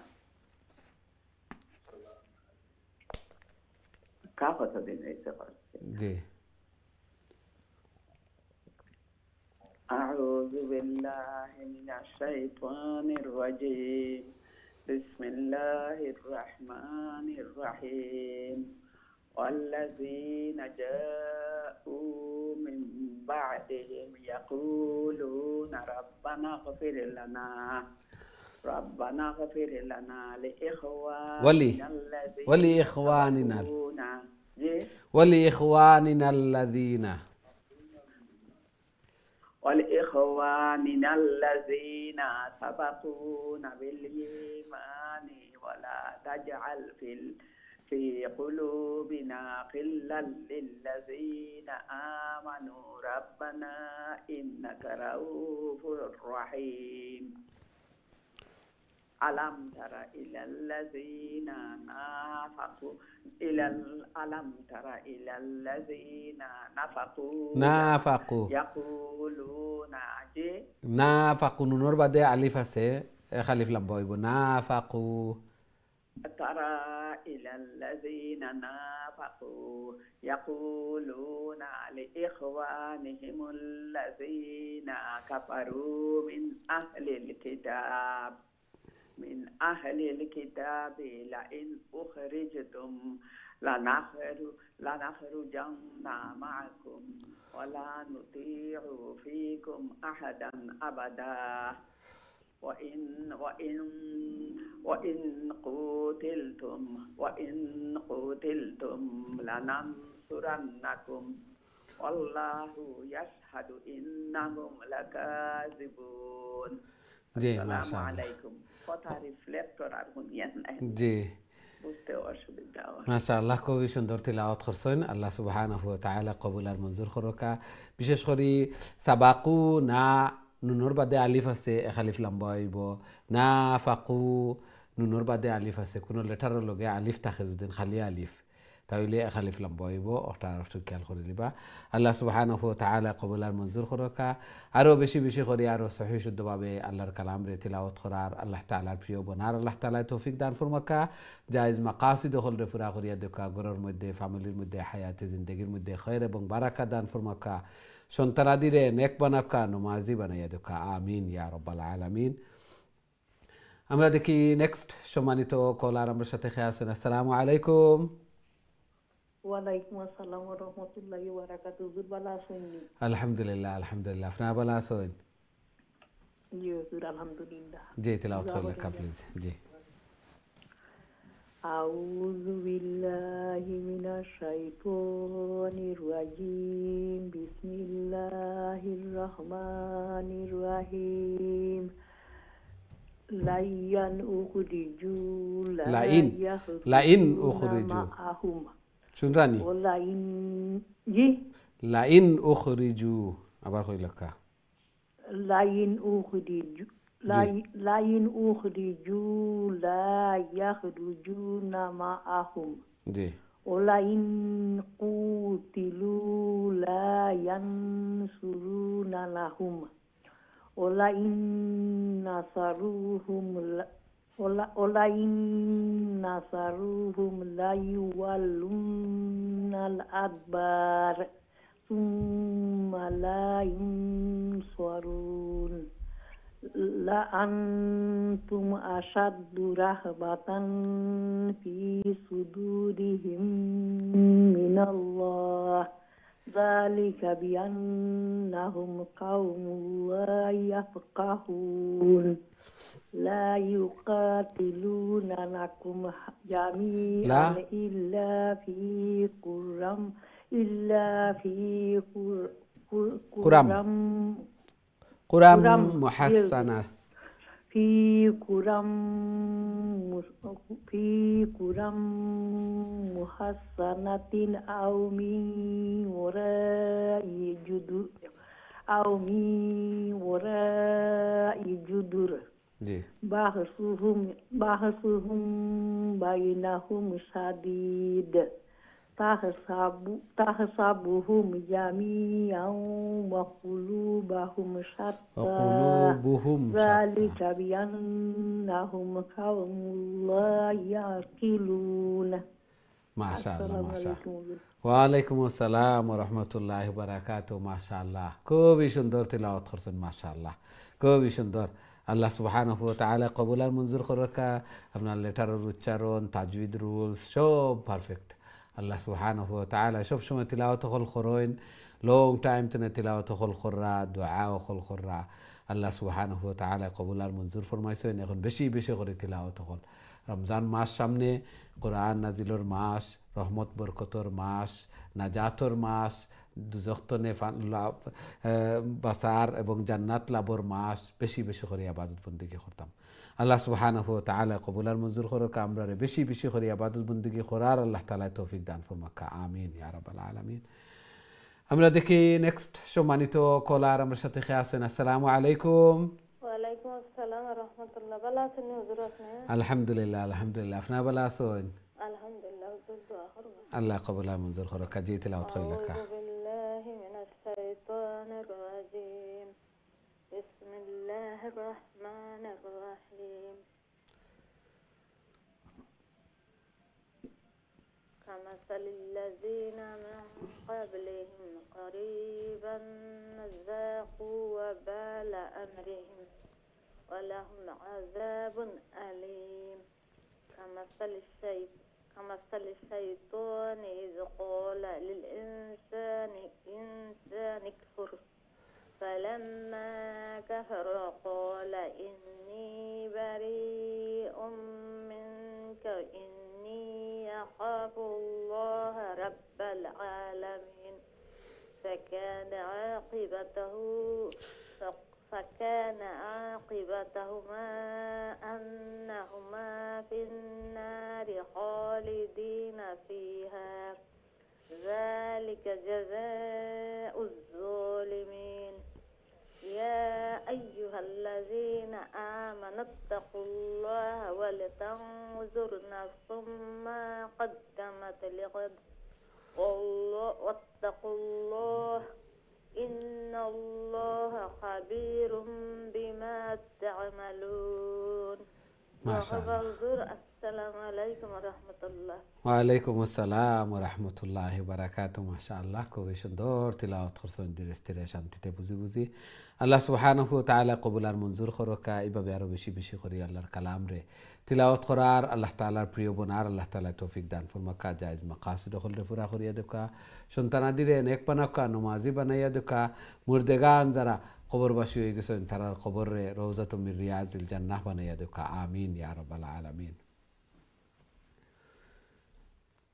কা কথা দিন এইটা জি أعوذ بالله من الشيطان الرجيم بسم الله الرحمن الرحيم والذين جاءوا من بعدهم يقولون ربنا اغفر لنا ولإخواننا الذين سبقونا بالإيمان ولا تجعل في قلوبنا غلا للذين آمنوا ربنا إنك رؤوف رحيم ألم تر إلى الذين نافقوا يقولون نافقوا نور بعد ألف سه خليف لمبويبو نافقوا ترى إلى الذين نافقوا يقولون لإخوانهم الذين كفروا من أهل الكتاب لئن أخرجتم لنخرجن معكم ولا نطيع فيكم أحدا أبدا وإن قتلتم لننصرنكم والله يشهد إنهم لكاذبون. জি আসসালামু মাশাআল্লাহ আলাইকুম। কথা রিফ্লেক্টর আর হুনিয়ান নাই জি বুঝতে অসুবিধা হয়। মাশাআল্লাহ খুবই সুন্দর তিলাওয়াত করছেন আল্লাহ সুবহানাহু ওয়া তাআলা কবুল আর মঞ্জুর করুকা বিশেষ করে সাবাকু না নুনুর বাদে আলিফ আছে এক আলিফ লম্বা হইব না ফাকু নুনুর বাদে আলিফ আছে কোনো লেটারের লগে আলিফ থাকে যদি খালি আলিফ তাহলে এক আলিফ লম্বা হইব ওটা একটু খেয়াল করে দিবা আল্লাহ সুবহানাহু ওয়া তাআলা কবুল আর মঞ্জুর করুকা আরো বেশি বেশি করে আরো সহিহ শুদ্ধভাবে আল্লাহর কালাম রে তিলাওয়াত করার আল্লাহ তাআলার প্রিয় বনার আল্লাহ তাআলা তৌফিক দান ফরমাকা জায়েজ মাকাসিদ হল রে পুরা করিয়া দেখা ঘরের মধ্যে ফ্যামিলির মধ্যে হায়াতে জিন্দেগির মধ্যে খৈর এবং বারাকা দান ফরমাকা সন্তানাদিরে নেক বানাকা নমাজি বানাইয়া দেখা আমিন ইয়া রাব্বাল আলামিন। আমরা দেখি নেক্সট সম্মানিত কলার আমার সাথে খেয়ে আসুন। আসসালামু আলাইকুম। ওয়ালাইকুম আসসালাম ওয়া রাহমাতুল্লাহি ওয়া বারাকাতুহু। হুজুর ভালো আছেন? আলহামদুলিল্লাহ আলহামদুলিল্লাহ আপনারা ভালো আছেন? জি হুজুর আলহামদুলিল্লাহ। জি তেলাওয়াত করলে প্লিজ। জি আউযু বিল্লাহি মিনাশ শাইতানির রাজিম বিসমিল্লাহির রহমানির রহিম লাইন উখরিজু লাইন উখরিজু শুনরানি ও লাইন জি লাইন উখরিজু আবার কই লেখা লাইন উখরিজু লা ইয়াখরুজুনা মাআহুম জি ওলাইন কুতিলু লা ইয়ানসুরুনা লাহুম ওলাইন নাসারুহুম লা ইউওয়াল্লুনাল আদবার সুম্মা লা ইনসারুন লা আনতুম আশাদ্দু রাহবাতান ফি সুদুরিহিম মিনাল্লাহ যালিকা বিআন্নাহুম কাওমুন লা ইয়াফকাহুন লা ইউকাতিলুনাকুম জামিআন ইল্লা ফি কুরাম মুহাসসানা في قرى محصنة أو من وراء جدر بحثهم بينهم شديد تحسبهم جميعا وقلوبهم شتى ذلك بأنهم قوم لا يعقلون. ما شاء الله ما شاء الله। ওয়ালাইকুম আসসালাম ওয়া রাহমাতুল্লাহি ওয়া বারাকাতুহু। মাশাআল্লাহ খুবই সুন্দর তিলাওয়াত করছেন মাশাআল্লাহ খুবই সুন্দর। আল্লাহ সুবহানাহু ওয়া তাআলা কবুল আর মঞ্জুর করকা। আপনার লেটারের উচ্চারণ, তাজউইদ রুলস সব পারফেক্ট। আল্লাহ সুবহানাহু ওয়া তাআলা সব সময় তিলাওয়াত হল করেন, লং টাইম তনে তিলাওয়াত হল কররা, দোয়া হল কররা। আল্লাহ সুবহানাহু ওয়া তাআলা কবুল আর মঞ্জুর ফরমাইছেন। এখন বেশি বেশি করে তিলাওয়াত হল। রমজান মাস সামনে, কোরআন নাজিলর মাস, রহমত বরকতর মাস, নাজাতর মাস, দুজখতনে বাসার এবং জান্নাত লাভর মাস। বেশি বেশি করে ইবাদত বন্দেগী করতাম। আল্লাহ সুবহানাহু ওয়া তাআলা কবুল আর মঞ্জুর করুক। আমরা বেশি বেশি করে ইবাদত বন্দেগী করার আল্লাহ তাআলা তৌফিক দান ফরমাক্কা। আমিন ইয়া রাব্বাল আলামিন। আমরা দেখি নেক্সট সম্মানিত কলার আমার সাথে কে আছেন। আসসালামু আলাইকুম। ওয়ালাইকুম আসসালাম ওয়া রাহমাতুল্লাহ। ভালো আছেন হুজুর আপনি? আলহামদুলিল্লাহ আলহামদুলিল্লাহ। আপনারা ভালো আছেন? আলহামদুলিল্লাহ হুজুর দোয়া করুন। আল্লাহ কবুল আর মঞ্জুর করুক। জি তিলাওয়াত কইলাকা। আউযু বিল্লাহি মিনাশ শাইতানির রাজিম। বিসমিল্লাহির রহমানির রহিম। كمثل الذين من قبلهم قريبا ذاقوا وبال أمرهم ولهم عذاب أليم. كمثل الشيطان إذ قال للإنسان اكفر فلما كفر قال إني بريء منك إني أخاف الله رب العالمين. فكان عاقبتهما أنهما في النار خالدين فيها. ذلك جزاء الظالمين. يا أيها الذين آمنوا اتقوا الله ولتنظر نفس ما قدمت لغد واتقوا الله إن الله خبير بما تعملون. ما شاء الله. السلام عليكم ورحمة الله. ওয়ালাইকুম আসসালাম ওয়া রাহমাতুল্লাহি ওয়া বারাকাতুহু। মাশাআল্লাহ, খুবই সুন্দর তিলাওয়াত করছেন ধীরে স্থিরে শান্তিতে বুঝি বুঝি। আল্লাহ সুবহানাহু ওয়া তাআলা কবুল আর মঞ্জুর করুক। এইভাবে আরো বেশি বেশি করে আল্লাহর কালাম রে তিলাওয়াত করার, আল্লাহ তাআলার প্রিয় বনার আল্লাহ তাআলা তৌফিক দান ফরমাক্কা। জায়েজ মাকাসিদ হলরে পুরা করিয়া দেখা, সন্তানাদিরে নেক বানাক্কা, নমাজি বানাইয়া দেখা। মুর্দেগান যারা কবরবাসী হয়ে গেছেন তারার কবরে রওজাতুম মির রিয়াজিল জান্নাহ বানাইয়া দেখা। আমিন ইয়া রাব্বাল আলামিন।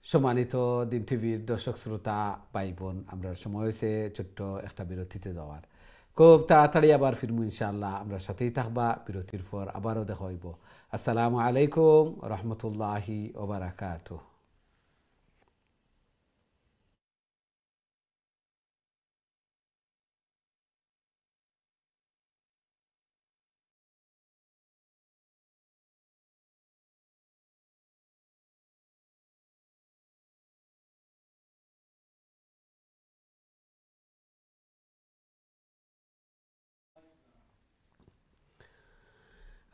সম্মানিত দিন টিভির দর্শক শ্রোতা ভাই বোন, আমরা সময় হয়েছে ছোট্ট একটা বিরতিতে যাওয়ার। খুব তাড়াতাড়ি আবার ফিরবো ইনশাআল্লাহ। আমরা সাথেই থাকবা। বিরতির পর আবারও দেখা হইব। আসসালামু আলাইকুম রহমতুল্লাহি ওয়া বারাকাতুহু।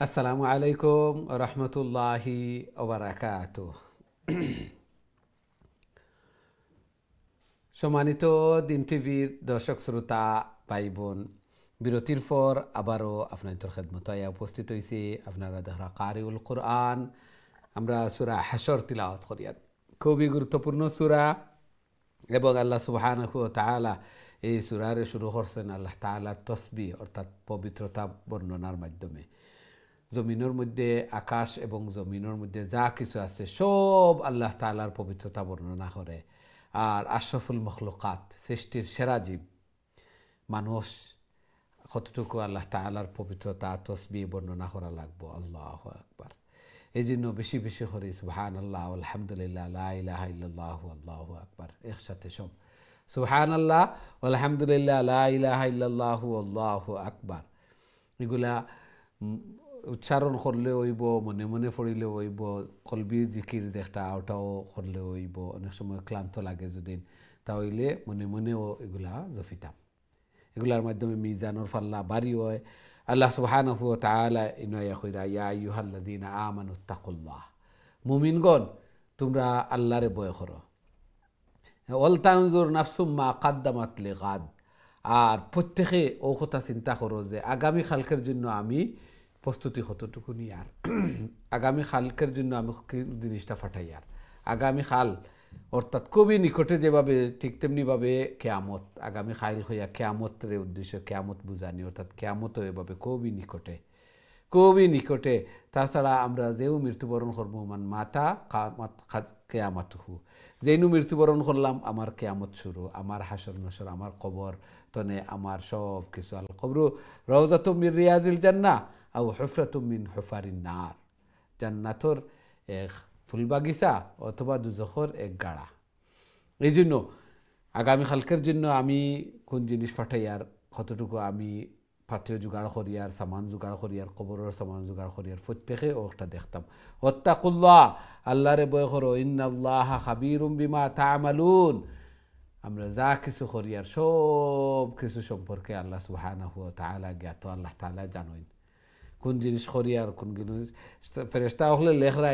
আসসালামু আলাইকুম রহমতুল্লাহি ওয়া বারাকাতুহু। সম্মানিত দিন টিভির দর্শক শ্রোতা ভাই বোন, বিরতির পর আবারও আপনাদের খেদমত উপস্থিত হয়েছি। আপনারা দেখা কারিউল কোরআন, আমরা সূরা হাশর তিলাওয়াত করি। আর খুবই গুরুত্বপূর্ণ সূরা এবং আল্লাহ সুবহানাহু ওয়া তাআলা এই সূরারে শুরু করছেন আল্লাহ তাআলার তসবিহ অর্থাৎ পবিত্রতা বর্ণনার মাধ্যমে। জমিনের মধ্যে, আকাশ এবং জমিনের মধ্যে যা কিছু আছে সব আল্লাহ তাআলার পবিত্রতা বর্ণনা করে। আর আশরাফুল মখলুকাত, সৃষ্টির সেরা জীব মানুষ, কতটুকু আল্লাহ তাআলার পবিত্রতা তসবিহ বর্ণনা করা লাগবো। আল্লাহু আকবার। এই জন্য বেশি বেশি করে সুবহানাল্লাহ, আলহামদুলিল্লাহ, লা ইলাহা ইল্লাল্লাহু, আল্লাহু আকবার একসাথে সব। সুবহানাল্লাহ, আলহামদুলিল্লাহ, লা ইলাহা ইল্লাল্লাহু, আল্লাহু আকবার এগুলা উচ্চারণ করলে হইব, মনে মনে পড়িলে হইব, কলবি জিকির যে একটা ওটাও করলে হইব। অনেক সময় ক্লান্ত লাগে যদি, তাহলে মনে মনেও এগুলা জফিতাম। এগুলার মাধ্যমে মিজানোর ফাল্লা বাড়ি হয়। আল্লাহ সুবহানাহু ওয়া তাআলা ইনায়া কইরা ইয়া আইয়ুহাল্লাযীনা আমানুত্তাকুল্লাহ, মুমিনগণ তোমরা আল্লাহরে ভয় করো। ওয়াল তানজুর নাফসুম মা কাদ্দামাত লিগাদ, আর প্রত্যেকে ও কথা চিন্তা করো যে আগামী কালকের জন্য আমি প্রস্তুতি কতটুকু নিয়ে আর আগামী কালকের জন্য আমি জিনিসটা ফাটাই আর আগামী কাল অর্থাৎ খুবই নিকটে যেভাবে ঠিক তেমনিভাবে কেয়ামত আগামী খাইল হইয়া কেয়ামতের উদ্দেশ্য কেয়ামত বুঝানি অর্থাৎ কেয়ামতও এভাবে খুবই নিকটে তাছাড়া আমরা যেও মৃত্যুবরণ করবো মান মাতা কেয়ামাতুহু যেইনু মৃত্যুবরণ করলাম আমার কেয়ামত শুরু আমার হাসর নসর আমার কবর তনে আমার সব কিছু আল কবরু রওজাতুম মিন রিয়াজিল জান্নাহ আও হুফরাতুম মিন হুফারিন নার জান্নাতর এক ফুলবাগিচা অথবা দুজখর এক গাড়া। এই জন্য আগামীকালকের জন্য আমি কোন জিনিস পাঠাই আর কতটুকু আমি পাথর জোগাড় করি আর সামান জোগাড় করি আর কবরের সামান জোগাড় করি আর প্রত্যেকে ওটা দেখতাম ওয়াত্তাকুল্লাহ আল্লাহরে ভয় করো ইন্নাল্লাহা খাবীরুম বিমা তা'মালুন আমরা যা কিছু করি আর সব কিছু সম্পর্কে আল্লাহ সুবহানাহু ওয়া তাআলা জ্ঞাত আল্লাহ তাআলা জানেন কোন জিনিস করি আর কোন জিনিস ফেরেশতা হলে লেখরা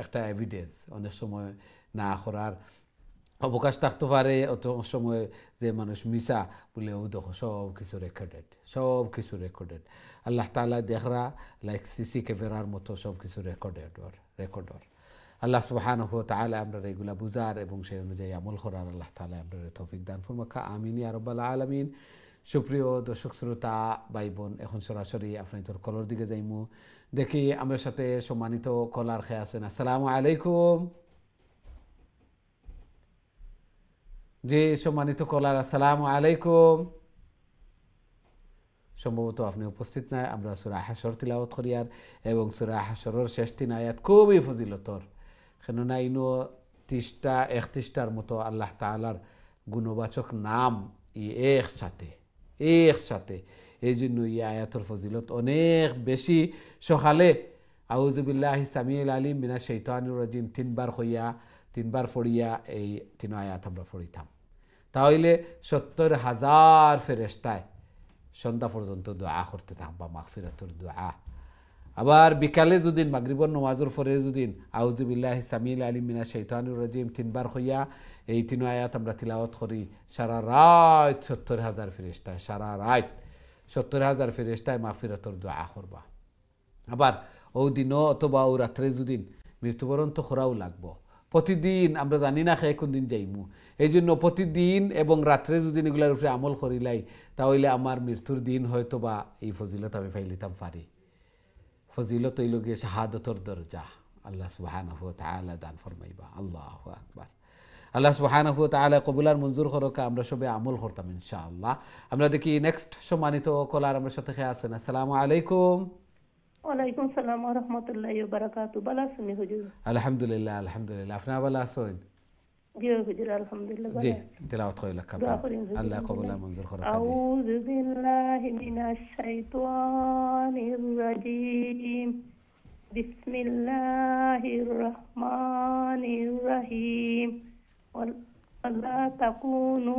একটা এভিডেন্স অনেক সময় না করার অবকাশ থাকতে পারে অত সময় যে মানুষ মিশা বলে ও দেখো সব কিছু রেকর্ডেড আল্লাহ তাআলা দেখরা লাইক সিসি ক্যামেরার মতো সব কিছু রেকর্ডর আল্লাহ সুবহানাহু ওয়া তাআলা আমরা এগুলা বুঝার এবং সেই অনুযায়ী আমল করার আল্লাহ তাআলা আমাদের তৌফিক দান ফরমাকা আমিন ইয়া রাব্বাল আলামিন। সুপ্রিয় দর্শক শ্রোতা ভাই বোন এখন সরাসরি আপনাদের কলর দিকে যাইমু দেখি আমার সাথে সম্মানিত কলার খেয়ে আছেন। আসসালামু আলাইকুম। জি সম্মানিত কলার আসসালামু আলাইকুম। সম্ভবত আপনি উপস্থিত নাই। আমরা সূরা হাশর তিলাওয়াত করি আর এবং সূরা হাশরের শেষ 3 আয়াত খুবই ফজিলতর কেননা ইনো 31টার মতো আল্লাহ তাআলার গুণবাচক নাম একসাথে এই জন্য এই আয়াতের ফজিলত অনেক বেশি। সকালে আউযু বিল্লাহি সামিউল আলিম মিনাশ শাইতানির রাজিম 3বার পড়িয়া এই 3 আয়াত আমরা পড়িতাম তাহলে 70,000 ফেরেশতায় সন্ধ্যা পর্যন্ত দোয়া করতে থাকবা মাগফিরাতুর দোয়া। আবার বিকালে যদি মাগরিবের নামাজের পরে যদি আউযু বিল্লাহি সামিউল আলিম মিনাশ শাইতানির রাজিম 3বার হইয়া এই 3 আয়াত আমরা তিলাওয়াত করি সারা রাত 70,000 ফেরেশতায় 70,000 ফেরেশতায় মাগফিরাতুর দোয়া করবা। আবার ও দিনও অথবা ও রাত্রে যদি মৃত্যুবরণ তো করাও লাগবো। প্রতিদিন আমরা জানি না খেয়ে কোন দিন যাইমু এই জন্য প্রতিদিন এবং রাত্রে যদি এগুলোর উপরে আমল করিলাই তাহলে আমার মৃত্যুর দিন হয়তো বা এই ফজিলত আমি পাইলিতাম পারি। ফজিলত হইল গিয়ে শাহাদতর দরজা আল্লাহ সুবহানাহু ওয়া তাআলা দান ফরমাইবা। আল্লাহু আকবার। আল্লাহ সুবহানাহু ওয়া তাআলা কবুলার মঞ্জুর করুক আমরা সবে আমল করতাম ইনশাআল্লাহ। আমরা দেখি নেক্সট সম্মানিত কলার আমার সাথে খেয়ে আছেন। আসসালামু আলাইকুম। ওয়ালাইকুম সালাম ওয়া রাহমাতুল্লাহি ওয়া বারাকাতুহু। ভালো আছেন হুজুর? আলহামদুলিল্লাহ আপনারা ভালো আছেন? জি হুজুর আলহামদুলিল্লাহ। জি তেলাওয়াত কইলা আল্লাহ কবুলার মঞ্জুর করুক। আউযু বিল্লাহি মিনাশ শাইতানির রাজিম। বিসমিল্লাহির রহমানির রহিম। ওয়ালা তাকুনু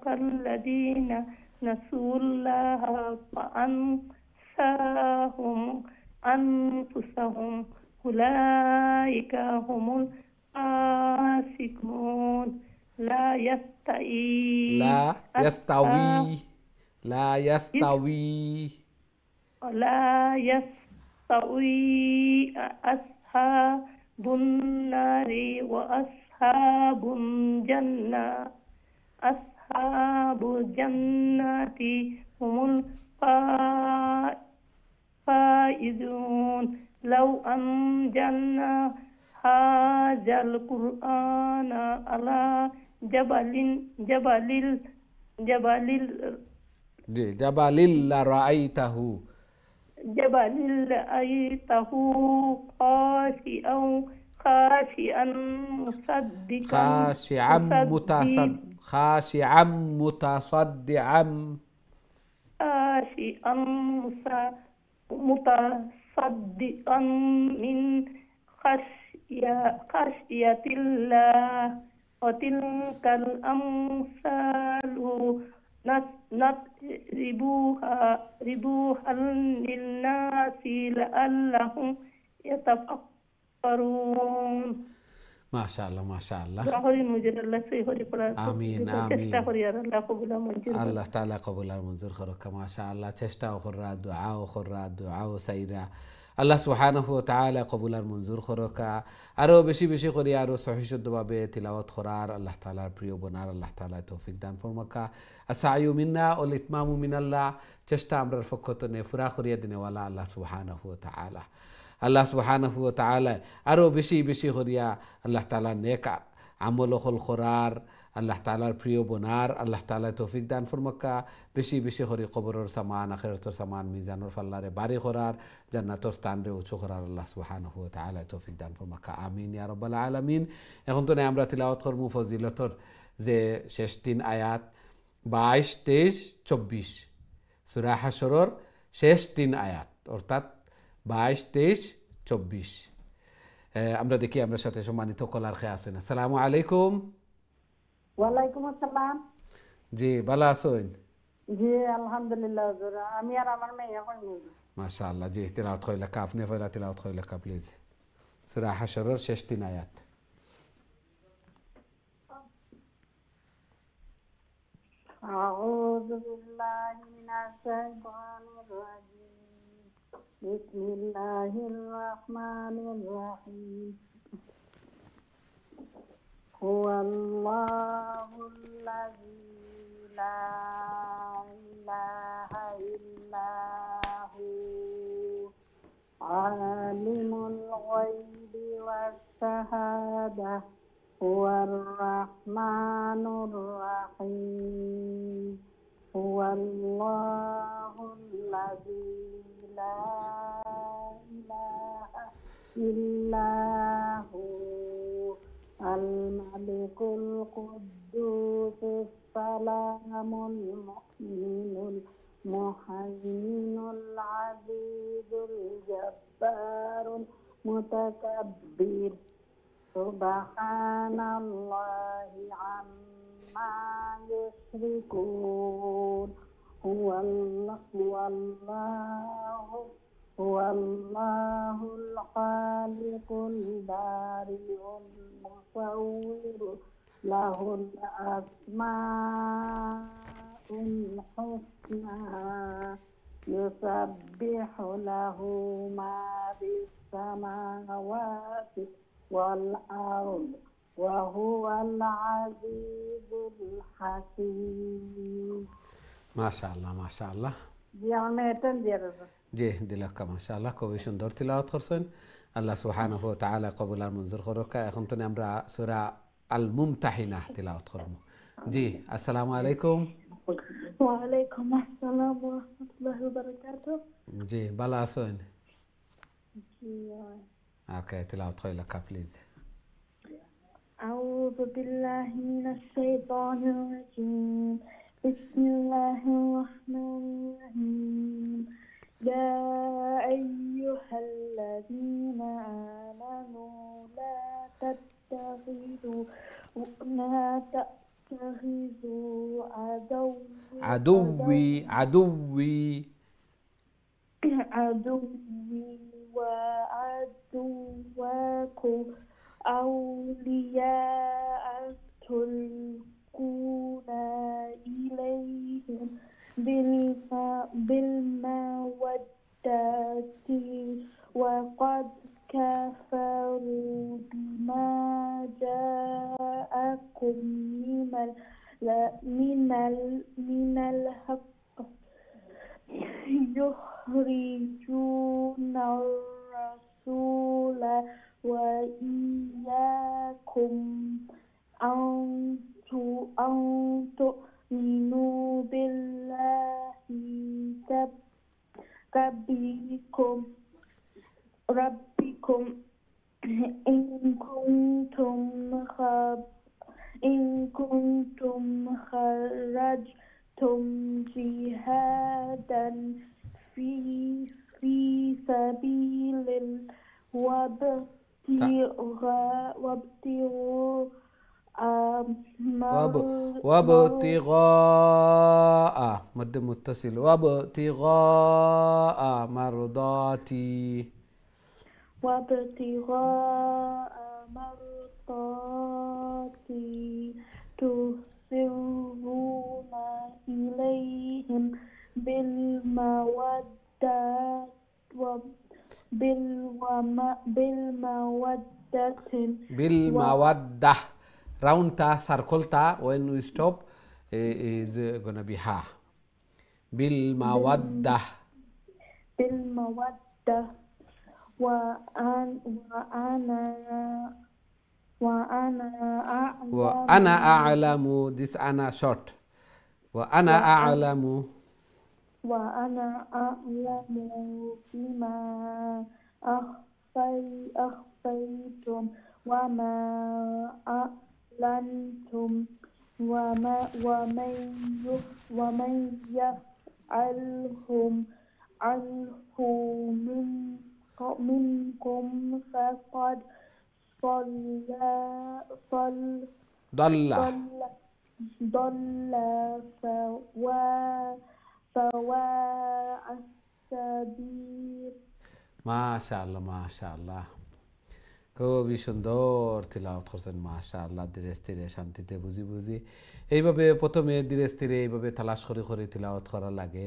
কাল্লাযিনা নাসুল্লাহা ফাআনসাহুম আনফুসাহুম উলাইকা হুমুল ফাসিকুন। لا يستوي أصحاب النار وأصحاب الجنة. أصحاب الجنة هم الفائزون. لو أنزلنا هذا القرآن على جبل لرأيته خاشعا متصدعا من خشية الله. وتلك الأمثال نضربها للناس لعلهم يتفكرون. মাশাআল্লাহ মাশাআল্লাহ। দোয়া করি মঞ্জুর আল্লাহ সই করি পড়ার আমিন চেষ্টা আমিন। করি আর আল্লাহ কবুল মঞ্জুর করে। আল্লাহ তাআলা কবুল আর মঞ্জুর করুক মাশাআল্লাহ। চেষ্টাও কররা, দুআও সাইরা, আল্লাহ সুবহানাহু ওয়া তাআলা কবুল আর মঞ্জুর করুক। আরো বেশি বেশি করে আরো সহি শুদ্ধভাবে তিলাওয়াত করার আল্লাহ তাআলার প্রিয় বনার আল্লাহ তাআলা তৌফিক দান ফরমাকা। আসায়ু মিন্না ওয়াল ইতমামু মিনাল্লাহ। চেষ্টা আমরার পক্ষ থেকে পুরা করিয়া দিনেওয়ালা আল্লাহ সুবহানাহু ওয়া তাআলা। আল্লাহ সুবহানাহু ওয়া তাআলা আরো বেশি বেশি করিয়া আল্লাহ তাআলার নেক আমল হল করার আল্লাহ তাআলার প্রিয় বনার আল্লাহ তাআলা তৌফিক দান ফরমাক্কা। বেশি বেশি করে কবরের সামান, আখিরাতের সামান, মিজানুর ফাল্লারে বাড়ি করার, জান্নাতের স্থানরে উঁচু করার আল্লাহ সুবহানাহু ওয়া তাআলা তৌফিক দান ফরমাক্কা। আমিন ইয়া রাব্বাল আলামিন। এখন তো আমরা তিলাওয়াত করব ফজিলতর যে শেষ 3 আয়াত 22, 23, 24 সূরা হাশরের শেষ 3 আয়াত, অর্থাৎ 22, 23, 24। আমরা দেখি আমরা সাথে সম্মানিত কলার খেয়ে আসেন। আসসালামু আলাইকুম। ওয়ালাইকুম আসসালাম। জি ভালো আছেন? জি আলহামদুলিল্লাহ হুজুর, আমি আর আমার মেয়ে এখন মাশাআল্লাহ। জি তিলাওয়াত কইলা কা, আপনি পয়লা তিলাওয়াত কইলা কা প্লিজ সূরা হাশরের শেষ 3 আয়াত। আউযু বিল্লাহি মিনাশ শাইতানির রাজিম। বিসমিল্লাহির রাহমানির রাহিম। হুয়াল্লাহুল্লাযী লা ইলাহা ইল্লা হু আলিমুল গায়বি ওয়াস শাহাদাহ হুয়ার রাহমানুর রাহিম। হুয়াল্লাহুল্লাযী লা ইলাহা ইল্লা হু আল মালিকুল কুদ্দুস সালামুল মুমিনুল মুহাইমিনুল আজিজুল জব্বারুল মুতাকাব্বির। সুবহানাল্লাহি আম্মা ইউশরিকুন। হুয়াল্লাহুল খালিকুল বারিউল মুসাউওয়ির লাহুল আসমাউল হুসনা ইউসাব্বিহু লাহু মা ফিস সামাওয়াতি ওয়াল আরদ ওয়া হুয়াল আজিজুল হাকীম। মাশাআল্লাহ মাশাআল্লাহ। জি আমার মেয়েটান দিয়ে দেবো। জি দিলাক্কা মাশাআল্লাহ, খুবই সুন্দর তিলাওয়াত করছেন। আল্লাহ সুবহানাহু ওয়া তাআলা কবুল আর মঞ্জুর করুক। এখন তো আমরা সূরা আল মুমতাহিনা তিলাওয়াত করব। জি আসসালামু আলাইকুম। ওয়ালাইকুম আসসালাম ওয়া রাহমাতুল্লাহি ওয়া বারাকাতুহু। জি ভালো আছেন? জি ওকে তিলাওয়াত কইলা কা প্লিজ। আউযু বিল্লাহি মিনাশ শাইতানির রাজিম। বিসমিল্লাহির রাহমানির রাহিম। ইয়া আইয়ুহাল্লাযীনা আমানু লা তাত্তাখিযু عدوي عدوي عدوي وعدوكم أولياء تلقون إليهم بالمودة وقد كفروا بما جاءكم من الحق يخرجون الرسول وإياكم أن تؤمنوا بالله ربكم إن كنتم خرجتم جهادا في سبيل وابتغاء مد متصل وابتغاء مرضاتي مرضات تسرون إليهم بالمودة بالمودة. Round ta, circle ta, when we stop is gonna be ha. بالمودة. بالمودة وأنا أعلم. This أنا short. وأنا أعلم. وأنا أعلم بما أخفيتم وما أعلنتم ومن يفعلهم منكم فقد ضل سواء السبيل. মাশাআল্লাহ মাশাআল্লাহ, খুবই সুন্দর তিলাওয়াত করছেন মাশাআল্লাহ। ধীরে স্থিরে শান্তিতে বুঝি বুঝি এইভাবে প্রথমে ধীরে স্থিরে এইভাবে তালাশ করে করে তিলাওয়াত করা লাগে।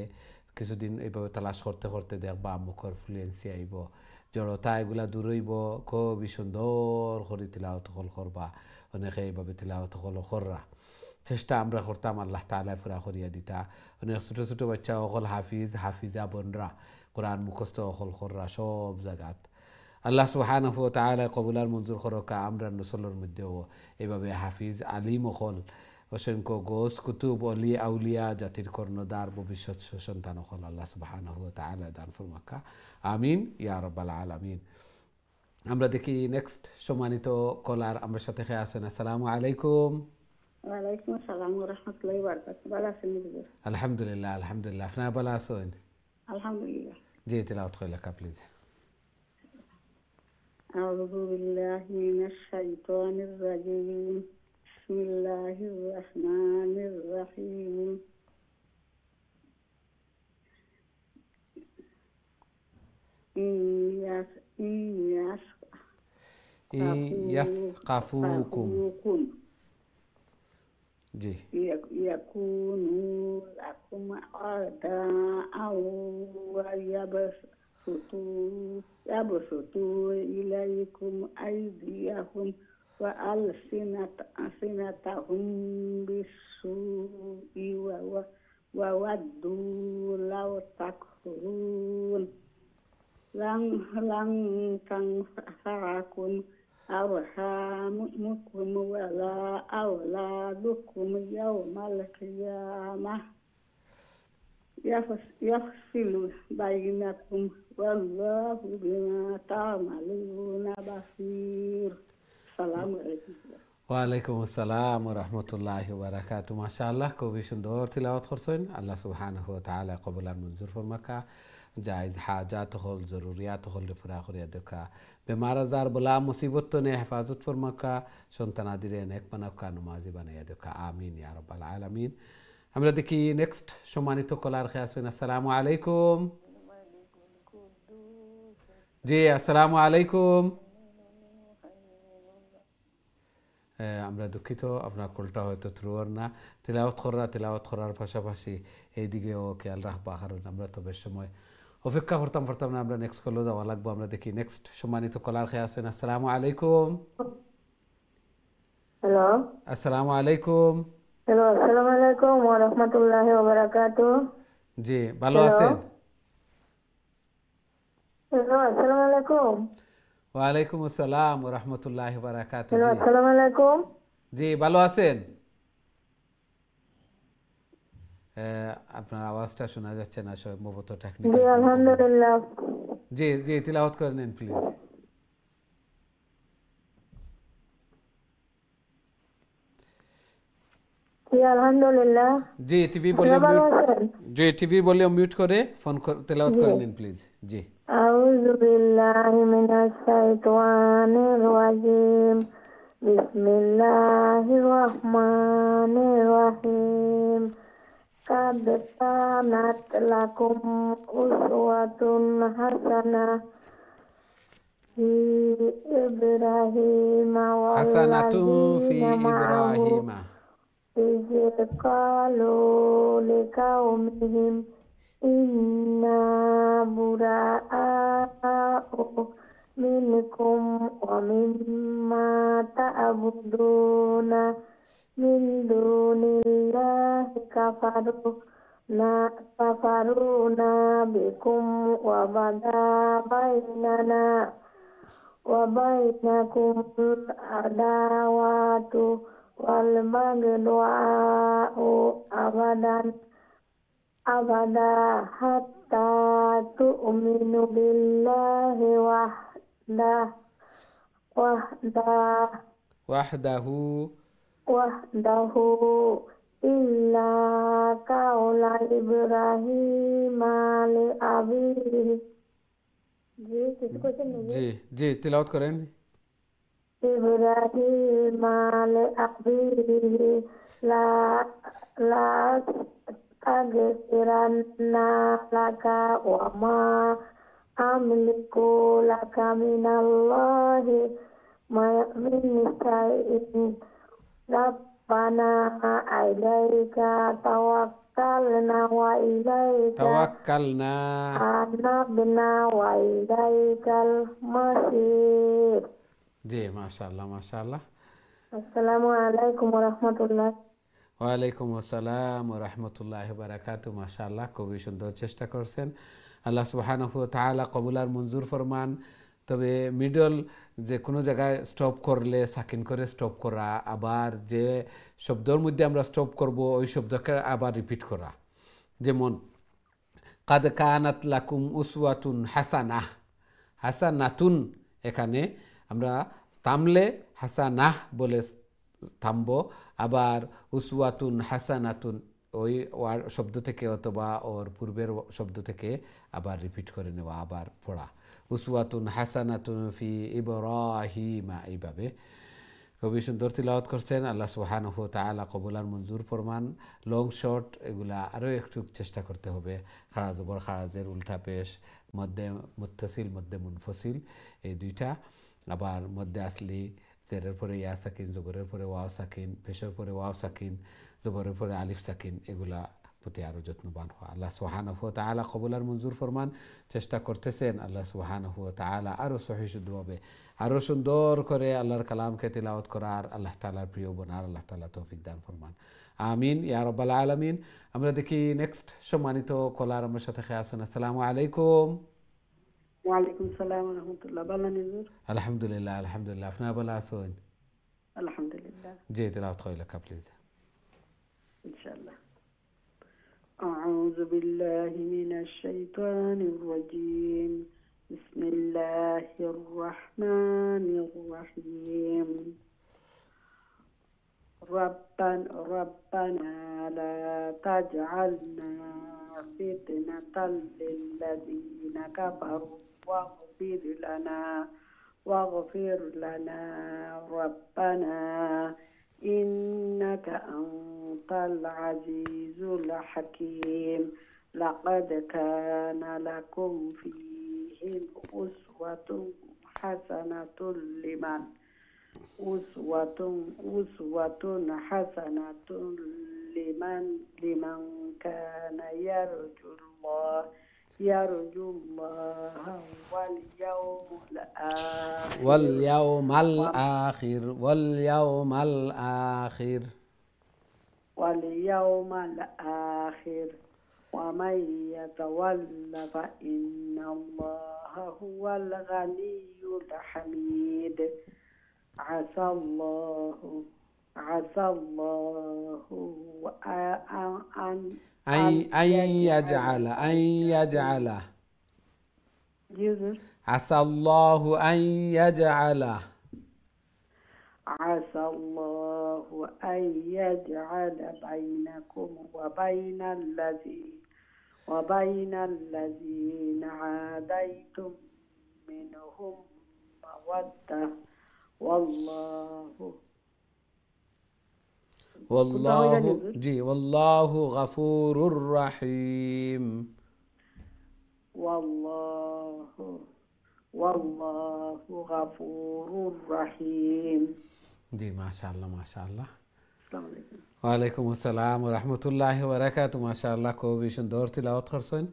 কিছুদিন এইভাবে তালাশ করতে করতে দেখবা মুখর ফ্লুয়েন্সি আইব, জড়তা এগুলা দূর হইব। খুবই সুন্দর করে তিলাওয়াত করবা। অনেকে এইভাবে তিলাওয়াত কররা চেষ্টা আমরা করতাম, আল্লাহ তাআলা পুরা করিয়া দিতা। অনেক ছোটো ছোটো বাচ্চা অকল হাফিজা বোনরা কোরআন মুখস্থ অকল কররা সব জায়গাত। আল্লাহ সুবহানাহু ওয়া তাআলা কবুলার মঞ্জুর করকা। আমরা নসলের মধ্যেও এইভাবে হাফিজ আলিম অকল অসংখ্য গোস কুতুব অলি আউলিয়া জাতির কর্ণধার ভবিষ্যৎ সন্তান অকল আল্লাহ সুবহানাহু ওয়া তাআলা দান ফরমাক্কা। আমিন ইয়া রাব্বাল আলামিন। আমরা দেখি নেক্সট সম্মানিত কলার আমার সাথে খেয়ে আছেন। আসসালামু আলাইকুম। ওয়ালাইকুম আসসালাম ওয়া রাহমাতুল্লাহি ওয়া বারাকাতুহু। ভালো আছেন? আলহামদুলিল্লাহ আলহামদুলিল্লাহ, আপনারা ভালো আছেন? আলহামদুলিল্লাহ। জি তিলাওয়াত করে লেখা প্লিজ। আউযু বিল্লাহি মিনাশ শাইতানির রাজিম। বিসমিল্লাহির রাহমানির রাহিম। ইয়াসকাফুকুম। জি ইয়াকুনু লাকুম আ'দা'আও ওয়া ইয়াবসুতু ইলাইকুম আইদিয়াহুম ওয়া আলসিনাতাহুম বিসসুই ওয়া ওয়াদ্দু লাও তাকফুরুন লাং তানফা'কুম أرحامكم ولا أولادكم يوم القيامة يفصل بينكم والله بما تعملون بصير. السلام عليكم. ওয়ালাইকুম আসসালাম ওয়া রাহমাতুল্লাহি ওয়া বারাকাতুহু। মাশাআল্লাহ, খুবই সুন্দর তিলাওয়াত করছেন। আল্লাহ সুবহানাহু ওয়া তাআলা কবুল আর মঞ্জুর ফরমাকা। জায়েজ হাজাত হল জরুরিয়াত হল পুরা করিয়া দেখা। বেমার আজার বলা মুসিবত তো নে হেফাজত ফরমাকা। সন্তান আদিরে নেক বানাকা, নমাজি বানাইয়া দেখা। আমিন ইয়া রাব্বাল আলামিন। আমরা দেখি নেক্সট সম্মানিত কলার খেয়ে আছেন। আসসালামু আলাইকুম। জি আসসালামু আলাইকুম। আমরা দুঃখিত, আপনার কলটা হয়তো থ্রুয়ার না। তিলাওয়াত করার পাশাপাশি এইদিকেও খেয়াল রাখবা, কারণ আমরা তো বেশ সময় অপেক্ষা করতাম না। আমরা নেক্সট কলও যাওয়া লাগবো। আমরা দেখি নেক্সট সম্মানিত কলার খেয়ে আসেন। আসসালামু আলাইকুম। হ্যালো। আসসালামু আলাইকুম। হ্যালো, আসসালামু আলাইকুম ওয়া রাহমাতুল্লাহি ওয়া বারাকাতুহু। জি ভালো আছেন? হ্যালো, আসসালামু আলাইকুম। ওয়ালাইকুম আসসালাম ওয়া রাহমাতুল্লাহি ওয়া বারাকাতুহু। হ্যালো, আসসালামু আলাইকুম। জি ভালো আছেন? আপনার আওয়াজটা শোনা যাচ্ছে না সম্ভবত টেকনিক্যাল। জি আলহামদুলিল্লাহ। জি জি তিলাওয়াত করে নেন প্লিজ। জি আলহামদুলিল্লাহ। জি টিভি ভলিউম মিউট করে ফোন তেলাওয়াত করে নিন প্লিজ। জি আউযু বিল্লাহি মিনাশ শাইতানির রাজিম। বিসমিল্লাহির রহমানির রহিম। قد كانت لكم أسوة حسنة في إبراهيم হাসানাতুন ফি والذين معه ইব্রাহিমা إذ قالوا لقومهم إنا براء منكم ومما تعبدون من دون الله كفرنا بكم وبدا بيننا وبينكم العداوة والبغضاء أبدا حتى تؤمنوا بالله ওয়াহদাহু وحده إلا قول إبراهيم لأبيه জি জি তিলাওয়াত করেন إبراهيم لأبيه لا أستغفرن لك وما أملك لك من الله من شيء ربنا إليك توكلنا وإليك তাওয়াক্কালনা أنبنا وإليك المصير জি মাশাআল্লাহ মাশাআল্লাহ السلام عليكم ورحمة الله ওয়ালাইকুম আসসালাম ওয়া রাহমাতুল্লাহি ওয়া বারাকাতুহু মাশাআল্লাহ খুবই সুন্দর চেষ্টা করছেন আল্লাহ সুবহানাহু ওয়া তাআলা কবুল আর মঞ্জুর ফরমান তবে মিডল যে কোনো জায়গায় স্টপ করলে সাকিন করে স্টপ করা আবার যে শব্দের মধ্যে আমরা স্টপ করব ওই শব্দকে আবার রিপিট করা যেমন কাদ কানাত লাকুম উসওয়াতুন হাসানাহ হাসানাতুন এখানে আমরা থামলে হাসানাহ বলে থামবো আবার উসওয়াতুন হাসানাতুন ওই শব্দ থেকে অথবা ওর পূর্বের শব্দ থেকে আবার রিপিট করে নেওয়া আবার পড়া উসওয়াতুন হাসানাতুন ফি ইব্রাহিমা এইভাবে খুবই সুন্দর তিলাওয়াত করছেন আল্লাহ সুবহানাহু ওয়া তাআলা কবুল আর মঞ্জুর ফরমান লং শর্ট এগুলা আরও একটু চেষ্টা করতে হবে খাড়া জবর খাড়াজের উল্টা পেশ মধ্যে মুত্তাসিল মধ্যে মুনফসিল এই দুইটা আবার মধ্যে আসলি জেরের পরে ইয়া সাকিন জবরের পরে ওয়াও সাকিন পেশের পরে ওয়াও সাকিন জবরের পরে আলিফ সাকিন এগুলা প্রতি আরও যত্নবান হওয়া আল্লাহ সুবহানাহু ওয়া তাআলা কবুল আর মঞ্জুর ফরমান চেষ্টা করতেছেন আল্লাহ সুবহানাহু ওয়া তাআলা আরও সহি শুদ্ধভাবে আরও সুন্দর করে আল্লাহর কালামকে তিলাওয়াত করার আল্লাহ তাআলার প্রিয় বোনার আল্লাহ তাআলা তৌফিক দান ফরমান আমিন ইয়া রাব্বাল আলামিন আমরা দেখি নেক্সট সম্মানিত কলার আমার সাথে আছেন আসসালামু আলাইকুম ওয়ালাইকুম সালাম ওয়া রাহমাতুল্লাহ ভালো নিজুর আলহামদুলিল্লাহ আলহামদুলিল্লাহ আপনারা ভালো আছেন আলহামদুলিল্লাহ জি তিলাওয়াত কইলা প্লিজ ইনশাআল্লাহ أعوذ بالله من الشيطان الرجيم بسم الله الرحمن الرحيم ربنا لا تجعلنا فتنة للذين كفروا واغفر لنا ربنا إنك أنت العزيز الحكيم لقد كان لكم فيهم أسوة حسنة لمن كان يرجو الله واليوم الآخر ومن يتول فإن الله هو الغني الحميد عسى الله أن يجعل عسى الله أن يجعل عسى الله أن يجعل بينكم وبين الذين عاديتم منهم مودة والله غفور رحيم والله غفور رحيم. জি মাশাআল্লাহ মাশাআল্লাহ। আসসালামু আলাইকুম। ওয়ালাইকুম আসসালাম ওয়া রাহমাতুল্লাহি ওয়া বারাকাতুহু। মাশাআল্লাহ খুবই সুন্দর তিলাওয়াত করছেন।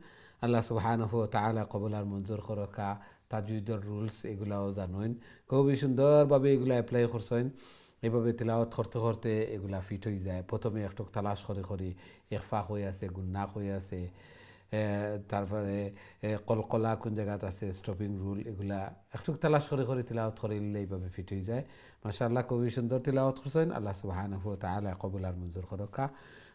আল্লাহ সুবহানাহু ওয়া তাআলা কবুল আর মঞ্জুর করুকা। তাজউইদের রুলস এগুলাও জানেন, খুবই সুন্দরভাবে এগুলা অ্যাপ্লাই করছেন। এইভাবে তিলাওয়াত করতে করতে এগুলা ফিট হয়ে যায়। প্রথমে একটু তালাশ করে করি ইখফা হয়ে আছে, গুন্না হয়ে আছে, তারপরে কলকলা কোন জায়গাত আছে, স্টপিং রুল, এগুলা একটু তালাশ করে করে তিলাওয়াত করে এইভাবে ফিট হয়ে যায়। মাশাআল্লাহ খুবই সুন্দর তিলাওয়াত করছেন। আল্লাহ সুবহানাহু ওয়া তাআলা কবুল আর মঞ্জুর করুকা।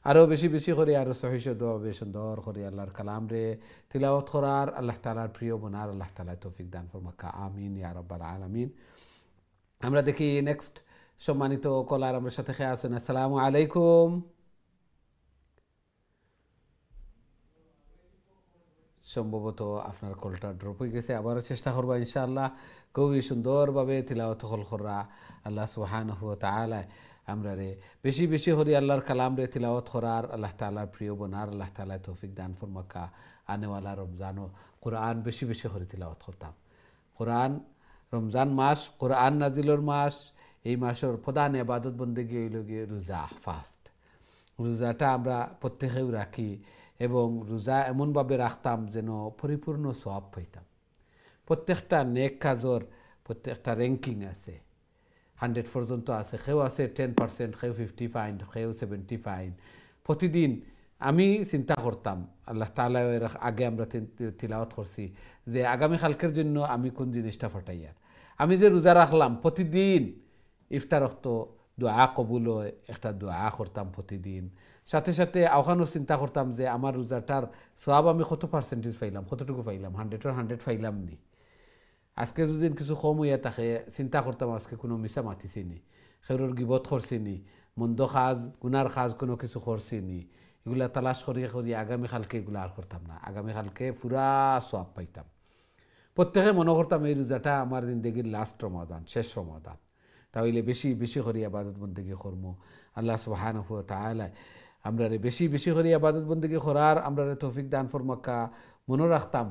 আরও বেশি বেশি করে আরও সহিহ দোয়া সুন্দর করে আল্লাহর কালাম রে তিলাওয়াত করার, আল্লাহ তাআলার প্রিয় বনার আল্লাহ তাআলা তৌফিক দান ফরমাকা। আমিন ইয়া রাব্বাল আলামিন। আমরা দেখি নেক্সট সম্মানিত কলার আমার সাথে খেয়ে আসেন। আসসালামু আলাইকুম। সম্ভবত আপনার কলটা ড্রপ হয়ে গেছে, আবারও চেষ্টা করবো ইনশাআল্লাহ। খুবই সুন্দরভাবে তিলাওয়াত করা আল্লাহ সুবহানাহু ওয়া তাআলা আমরা রে বেশি বেশি হরি আল্লাহর কালাম রে তিলাওয়াত করার, আল্লাহ তাআলার প্রিয় বনার আল্লাহ তাআলা তৌফিক দান ফরমাকা। আনেওয়ালা রমজানও কোরআন বেশি বেশি করে তিলাওয়াত করতাম। কোরআন, রমজান মাস কোরআন নাজিলর মাস। এই মাসের প্রধান ইবাদত বন্দেগী হইল গিয়ে রোজা, ফাস্ট। রোজাটা আমরা প্রত্যেকেও রাখি এবং রোজা এমনভাবে রাখতাম যেন পরিপূর্ণ সওয়াব পাইতাম। প্রত্যেকটা নেক কাজর প্রত্যেকটা র্যাঙ্কিং আছে, 100 পর্যন্ত আছে, কেউ আছে 10%, কেউ 50 পাইন, কেউ 70 পাইন। প্রতিদিন আমি চিন্তা করতাম, আল্লাহ তাআলা আগে আমরা তিলাওয়াত করছি যে আগামীকালকের জন্য আমি কোন জিনিসটা ফাটাইয়ার। আমি যে রোজা রাখলাম প্রতিদিন ইফতার রক্ত দোয়া কবুল হয়, একটা দোয়া করতাম প্রতিদিন। সাথে সাথে ওখানেও চিন্তা করতাম যে আমার রোজাটার সওয়াব আমি কত পার্সেন্টেজ পাইলাম, কতটুকু পাইলাম, 100-এর 100 পাইলাম নি। আজকে যদি কিছু কম হইয়া থাকে চিন্তা করতাম আজকে কোনো মিশা মাতিছি নি, খেরোর গিবত করছি নি, মন্দ খাজ গুনার খাজ কোনো কিছু করছি নি। এগুলা তালাশ করিয়ে করিয়ে আগামীকালকে এগুলো আর করতাম না। আগামীকালকে পুরা সওয়াব পাইতাম। প্রত্যেকে মনে করতাম এই রোজাটা আমার জিন্দগির লাস্ট রমাদান, শেষ রমাদান। তাহলে বেশি বেশি করে ইবাদত বন্দেগী করব। আল্লাহ সুবহানাহু ওয়া তাআলা আমরা বেশি বেশি করে ইবাদত বন্দেগী করার আমরা তৌফিক দান ফরমাকা। মনে রাখতাম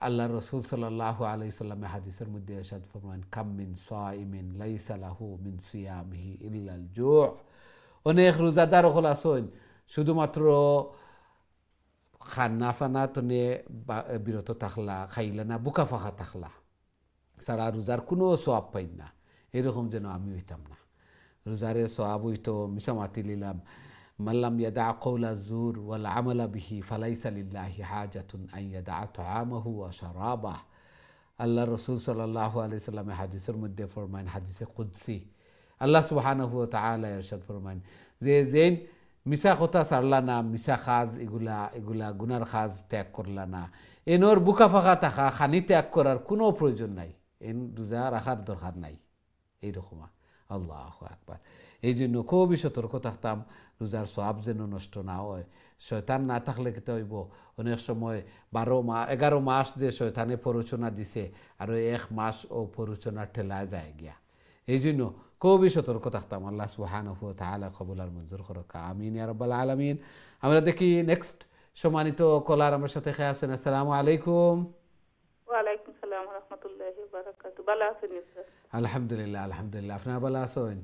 আল্লাহ রসুল সাল্লাল্লাহু আলাইহি সাল্লামের হাদিসের মধ্যে ইরশাদ ফরমান, কাম মিন সাইমিন লাইসা লাহু মিন সিয়ামিহি ইল্লাল জু'। অনেক রোজাদার হল আসেন শুধুমাত্র খানা ফানা তনে বিরত থাকলা, খাইলা না, বুকা ফাঁকা থাকলা, সারা রোজার কোনো সওয়াব পাই না। এরকম যেন আমি হইতাম না। রোজারে সওয়াব হইতো মিশা মাতি লিলাম, মাল্লাম ইয়াদা কওলা জুর ওয়াল আমালা বিহি ফালাইসা লিল্লাহি হাজাতুন আন ইয়াদা তাআমাহু ওয়া শারাবাহ। আল্লাহ রসুল সাল্লাল্লাহু আলাইহি সাল্লামের হাদিসের মধ্যে ফরমান, হাদিসে কুদসি, আল্লাহ সুবহানাহু ওয়া তাআলা ইরশাদ ফরমান যে যেন মিশা কথা ছাড়লা না, মিশা খাজ এগুলা এগুলা গুনার খাজ ত্যাগ করলা না, এনোর বুকা ফাঁকা থাকা খানি ত্যাগ করার কোনো প্রয়োজন নাই, এন রোজা রাখার দরকার নাই। এইরকম আল্লাহু আকবার। এই জন্য খুবই সতর্ক থাকতাম রোজার সওয়াব যেন নষ্ট না হয়। শয়তান না থাকলে কেতে হইব, অনেক সময় 11 মাস যে শয়তানে প্ররোচনা দিছে আর 1 মাস ও প্ররোচনার ঠেলা যায় গিয়া। এই জন্য খুবই সতর্ক থাকতাম। আল্লাহ সুবহানাহু ওয়া তাআলা কবুল আর মঞ্জুর করুক। আমিন ইয়া রাব্বাল আলামিন। আমরা দেখি নেক্সট সম্মানিত কলার আমার সাথে খেয়ে আছেন। আসসালামু আলাইকুম। ওয়ালাইকুম সালাম ওয়া রাহমাতুল্লাহি ওয়া বারাকাতুহু। ভালো আছেন স্যার? আলহামদুলিল্লাহ আলহামদুলিল্লাহ। আপনারা ভালো আছেন?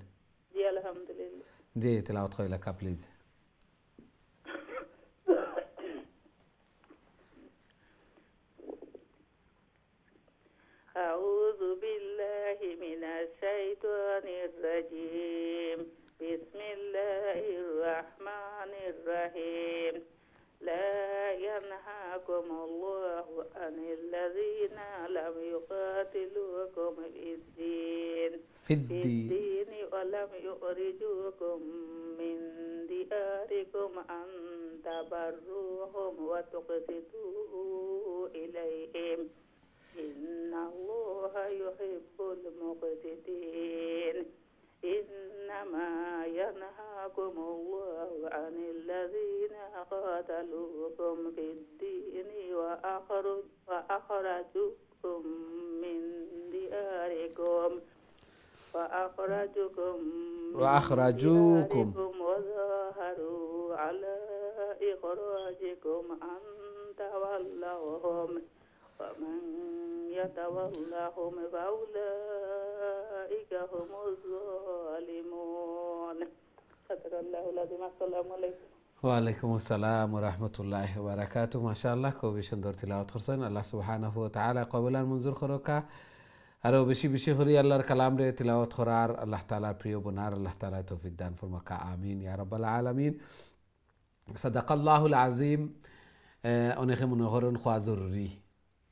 জি আলহামদুলিল্লাহ। জি তেলাওয়াত কইলা কা প্লিজ। أعوذ بالله من الشيطان الرجيم. بسم الله الرحمن الرحيم. لا ينهاكم الله عن الذين لم يقاتلوكم في الدين ولم يخرجوكم من دياركم أن تبروهم وتقسطوا إليهم إن الله يحب المقسطين. إنما ينهاكم الله عن الذين قاتلوكم في الدين وأخرجوكم من دياركم وظاهروا على إخراجكم أن تولوهم ومن يتولهم আল্লাহুল আযীম। আসসালামু আলাইকুম। ওয়ালাইকুম আসসালাম ওয়া রাহমাতুল্লাহি ওয়া বারাকাতুহু। মাশাআল্লাহ, খুবই সুন্দর তিলাওয়াত করছেন। আল্লাহ সুবহানাহু ওয়া তাআলা কবুল আর মঞ্জুর করুকা। আরো বেশি বেশি করে আল্লাহর কালাম রে তিলাওয়াত করার, আল্লাহ তাআলার প্রিয় বনার আল্লাহ তাআলা তৌফিক দান ফরমাকা। আমিন ইয়া রাব্বাল আলামিন। সাদাকাল্লাহুল আযীম। অনেকে মনে করেন খোয়া জরুরি,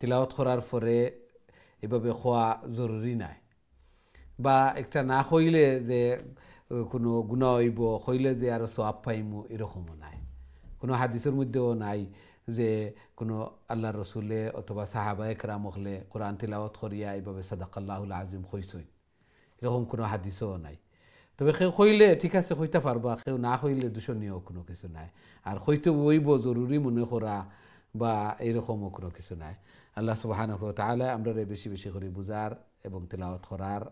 তিলাওয়াত করার পরে এভাবে খোয়া জরুরি নাই, বা একটা না হইলে যে কোনো গুনাহ হইব, হইলে যে আরো সওয়াব পাইমু, এরকমও নাই। কোনো হাদিসের মধ্যেও নাই যে কোনো আল্লাহ রসুলে অথবা সাহাবায়ে কেরাম হলে কোরআন তিলাওয়াত করিয়া এইভাবে সাদাকাল্লাহুল আযীম কইছেন, এরকম কোনো হাদিসও নাই। তবে কেউ কইলে ঠিক আছে, কইতে পারবা, কেউ না কইলে দূষণীয় কোনো কিছু নাই। আর কইতে বইব জরুরি মনে করা বা এইরকমও কোনো কিছু নাই। আল্লাহ সুবহানাহু ওয়া তাআলা আমরা বেশি বেশি করে বুঝার এবং তিলাওয়াত করার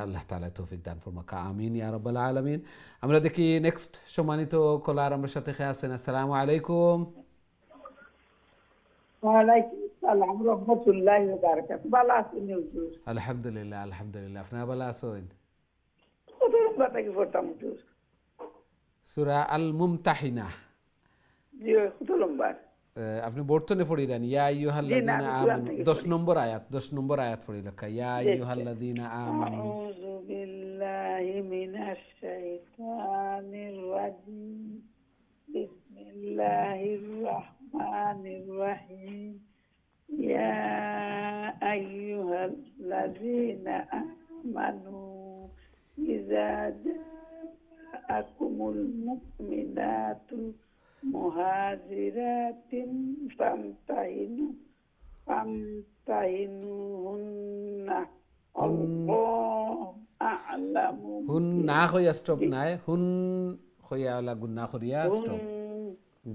আল্লাহ তাআলা তৌফিক দান ফরমাকা। আমিন ইয়া রাব্বাল আলামিন। আমরা দেখি নেক্সট সম্মানিত কলার আমার সাথে খেয়ে আসছেন। আসসালামু আলাইকুম। ওয়ালাইকুম আসসালাম রহমতুল্লাহি ওয়া বারাকাতুহু। ভালো আছেন হুজুর? আলহামদুলিল্লাহ আলহামদুলিল্লাহ। আপনারা ভালো আছেন? কত নম্বর থেকে পড়তাম হুজুর? সূরা আল মুমতাহিনা। জি, কত নম্বর? আপনি বর্তনে পড়িলেন ইয়া আইয়ুহাল্লাযীনা আমানু, 10 নম্বর আয়াত, 10 নম্বর আয়াত পড়ি লেখা ইয়া আইয়ুহাল্লাযীনা আমানু। আউযু বিল্লাহি মিনাশ শাইতানির রাজিম। বিসমিল্লাহির রাহমানির রাহিম। ইয়া আইয়ুহাল্লাযীনা আমানু ইযা জাআকুমুল মুমিনাতু মুহাজিরাতিন ফামতাহিনুহুন্না আল্লাহু আ'লামু হুন না হইয়া স্টপ নাই, হুন হইয়া ওলা গুন্না করিয়া স্টপ।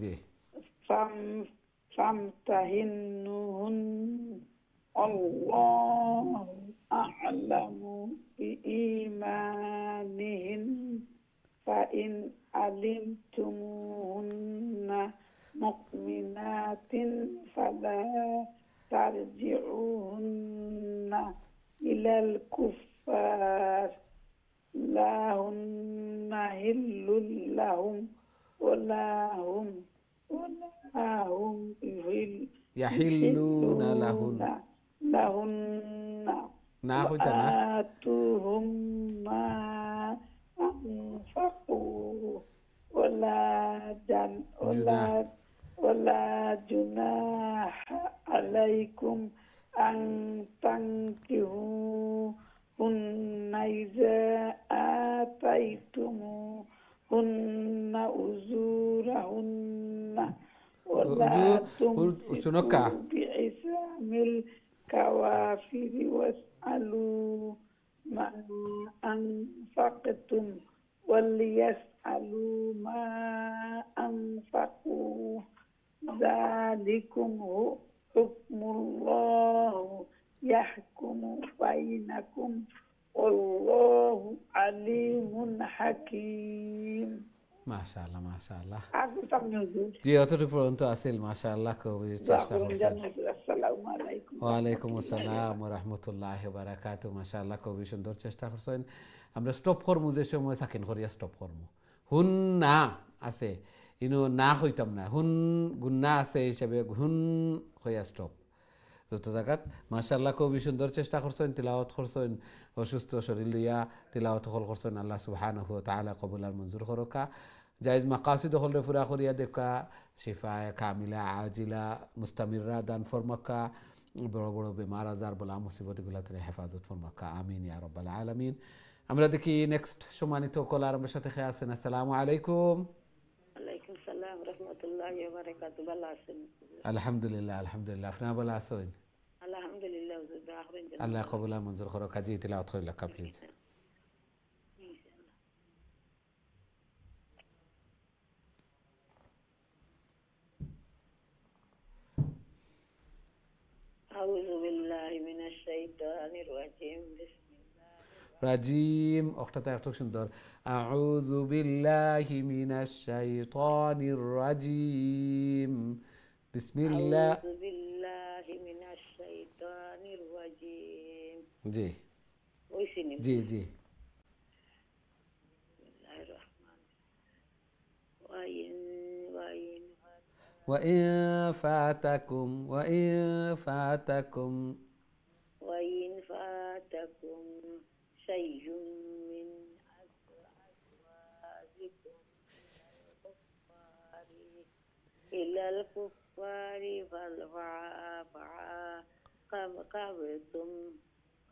জি। ফামতাহিনুহুন আল্লাহু আ'লামু বিঈমানিহিন ফাইন আলিমতুমুহুন্না মুমিনাতিন ফালা তারজিউহুন্না ইলাল কুফফার লা হুন্না হিল্লুল লাহুম ওয়ালা হুম ইয়াহিল্লুনা লাহুন্না না হইতা না। আতুহুম মা আনফাকু ওয়ালা জুনাহা আলাইকুম আন তানকিহুন্না ইযা আতাইতুমুহুন্না উজুরাহুন্না ওয়ালা শুনকা তুমসিকু বিইসামিল কাওয়াফিরি ওয়াসআলু মা আনফাকতুম ওয়ালিয়াসআলু মা আনফাকু যালিকুম হুকমুল্লাহ ইয়াহকুমু বাইনাকুম ওয়াল্লাহু আলিমুন হাকীম। মাশাআল্লাহ মাশাআল্লাহ। আগে সামনে হুজুর। জি, অতটুকু পর্যন্ত আসিল। মাশাআল্লাহ, খুবই চেষ্টা করছেন। আসসালামু আলাইকুম। ওয়ালাইকুম আসসালাম ওয়া রাহমাতুল্লাহি ওয়া বারাকাতুহু। মাশাআল্লাহ, খুবই সুন্দর চেষ্টা করছেন। আমরা স্টপ করমু যে সময় সাকিন করিয়া স্টপ করমু। হুন না আছে, ইনো না হইতাম না, হুন গুন্না আছে হিসাবে হুন হইয়া স্টপ যত জায়গাত। মাশাআল্লাহ, খুবই সুন্দর চেষ্টা করছেন, তিলাওয়াত করছেন, অসুস্থ শরীর লইয়া তিলাওয়াত হল করছেন। আল্লাহ সুবহানাহু ওয়া তাআলা কবুল আর মঞ্জুর করুকা। জায়েজ মাকাসিদ হলে পুরা করিয়া দেখা, শিফায়ে কামিলা আজিলা মুস্তামিররা দান ফরমাকা, বড় বড় বেমার আজার বলা মুসিবত এগুলা থেকে হেফাজত ফরমাকা। আমিন ইয়া রাব্বাল আলামিন। আমরা দেখি নেক্সট সম্মানিত কলার আমার সাথে খেয়ে আছেন। আসসালামু আলাইকুম। ওয়ালাইকুম সালাম রহমতুল্লাহি ওয়া বারাকাতুহু। ভালো আছেন? আলহামদুলিল্লাহ আলহামদুলিল্লাহ। আপনারা ভালো আছেন? আলহামদুলিল্লাহ হুজুর। আখরিন জানা আল্লাহ কবুল আর মঞ্জুর করো। কাজী তিলাওয়াত করে লেখা প্লিজ। আউযু বিল্লাহি মিনাশ শাইতানির রাজিম। রাজিম অক্টাতে একটু সুন্দর। আউযু বিল্লাহি মিনাশ শাইতানির রাজিম। বিসমিল্লাহ। আউযু বিল্লাহি মিনাশ শাইতানির রাজিম। জি ওইসিনি। জি জি। বিসমিল্লাহির রহমানির وإن فاتكم وإن فاتكم شيء من أزواجكم إلى الكفار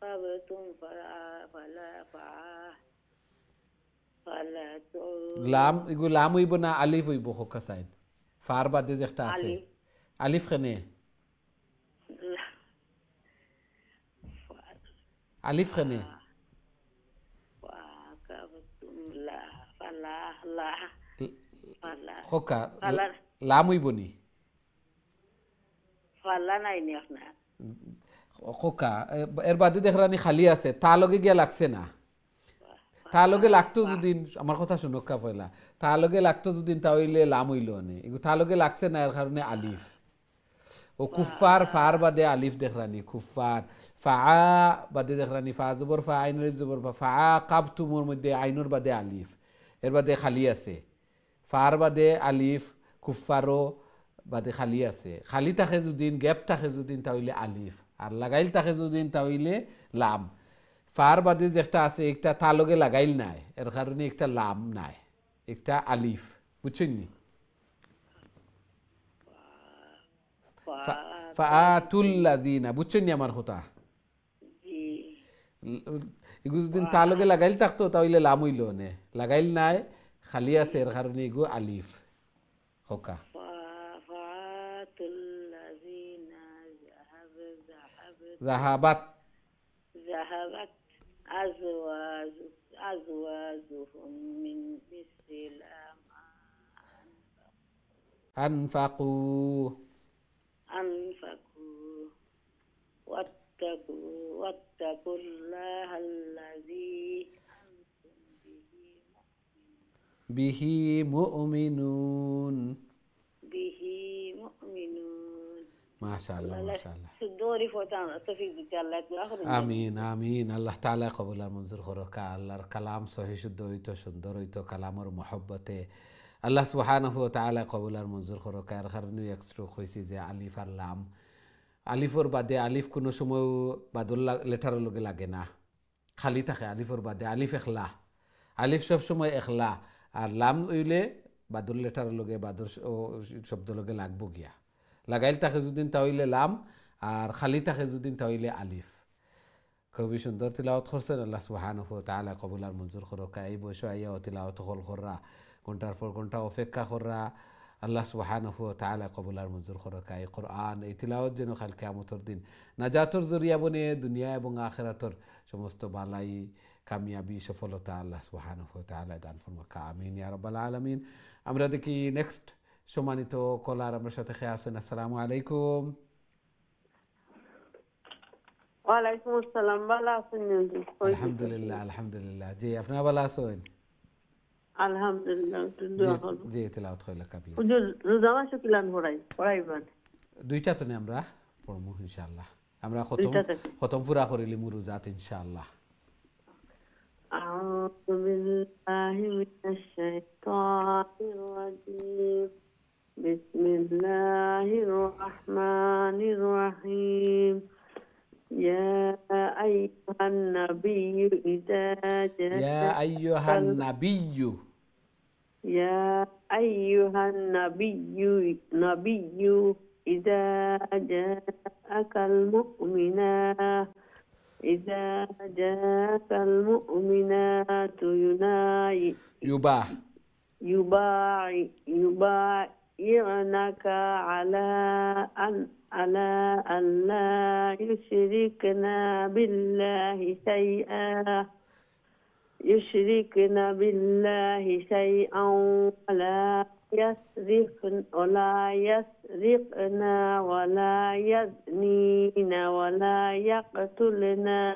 قبلتم فلا লাম এগু লাম হইব না আলিফ হইব হোকাসাইন ফার বাদে যেটা আছে আলিফ খানে আলিফ খানে হোকা লাম হইব নি ফালা নাই নি আপনার হোকা এর বাদে দেখরানি খালি আছে তা লগে গিয়া লাগছে না তা লগে লাগতো যদি আমার কথা শুনকা পয়লা তা লগে লাগতো যদি তা হইলে লাম হইল নে এগু তা লগে লাগছে না এর কারণে আলিফ ও কুফার ফার বাদে আলিফ দেখরানি কুফার ফা বাদে দেখরানি ফা জবর ফা আইনুল জবর ফা কাবতুমুর মধ্যে আইনুর বাদে আলিফ এর বাদে খালি আছে ফার বাদে আলিফ কুফারও বাদে খালি আছে খালি থাকে যদি গ্যাপ থাকে যদি তাহলে আলিফ আর লাগাইল থাকে যদি তাহলে লাম ফার বাদে যেটা আছে একটা তার লগে লাগাইল নাই এর কারণে একটা লাম নাই একটা আলিফ বুঝছেন নি ফাআতুল্লাযিনা বুঝছেন নি আমার কথা এগু যদি তার লগে লাগাইল থাকতো তাহলে লাম হইল নে লাগাইল নাই খালি আছে এর কারণে এগু আলিফ হোকা ذهبت أزواجهم من مثل ما أنفقوا واتقوا الله الذي أنتم به مؤمنون ما شاء الله ما شاء الله سدوري فوتان تفيد جلات আমিন আমিন আল্লাহ তাআলা কবুল আর মঞ্জুর করুক আল্লাহর কালাম সহি শুদ্ধ হইতো সুন্দর হইতো কালামের মহব্বতে আল্লাহ সুবহানাহু ওয়া তাআলা কবুল আর মঞ্জুর করুক আর কারণে এক্সট্রা কইছি যে আলিফ আর লাম আলিফর বাদে আলিফ কোনো সময় বাদল লেটারের লগে লাগে না খালি থাকে আলিফর বাদে আলিফ একলা আলিফ সব সময় একলা আর লাম হইলে বাদল লেটারের লগে বাদর শব্দ লগে লাগবো গিয়া লাগাইল থাকে যদি তাহলে লাম আর খালি থাকে যদি তাহলে আলিফ খুবই সুন্দর তিলাওয়াত করছেন আল্লাহ সুবহানাহু ওয়া তাআলা কবুল আর মঞ্জুর করুক এই বয়সে আইয়া তিলাওয়াত হল কররা ঘন্টার পর ঘন্টা অপেক্ষা কররা আল্লাহ সুবহানাহু ওয়া তাআলা কবুল আর মঞ্জুর করুক এই কোরআন এই তিলাওয়াত যেন কাল কিয়ামতের দিন নাজাতের জরিয়া বনে দুনিয়া এবং আখিরাতের সমস্ত বালাই কামিয়াবি সফলতা আল্লাহ সুবহানাহু ওয়া তাআলা দান ফরমাক আমিন ইয়া রাব্বাল আলামিন আমরা দেখি নেক্সট সম্মানিত কলার আমার সাথে খেয়ে আসেন আসসালামু আলাইকুম ওয়ালাইকুম আসসালাম ভালো আছেন আলহামদুলিল্লাহ আলহামদুলিল্লাহ জি আপনারা ভালো আছেন আলহামদুলিল্লাহ দোয়া করব জি তেলাওয়াত কইলা কাবলি হুজুর রোজা মাসে কিলান পড়াইবেন দুইটা তো আমরা পড়মু ইনশাআল্লাহ আমরা খতম পুরা করিলি মুরুজাত ইনশাআল্লাহ أعوذ بالله من الشيطان الرجيم بسم الله الرحمن الرحيم يا أيها النبي إذا جاءك يا أيها النبي يا أيها النبي إذا جاءك المؤمنات يبايعنك على أن لا يشركنا بالله شيئا ولا يسرقنا ولا يزنين ولا يقتلنا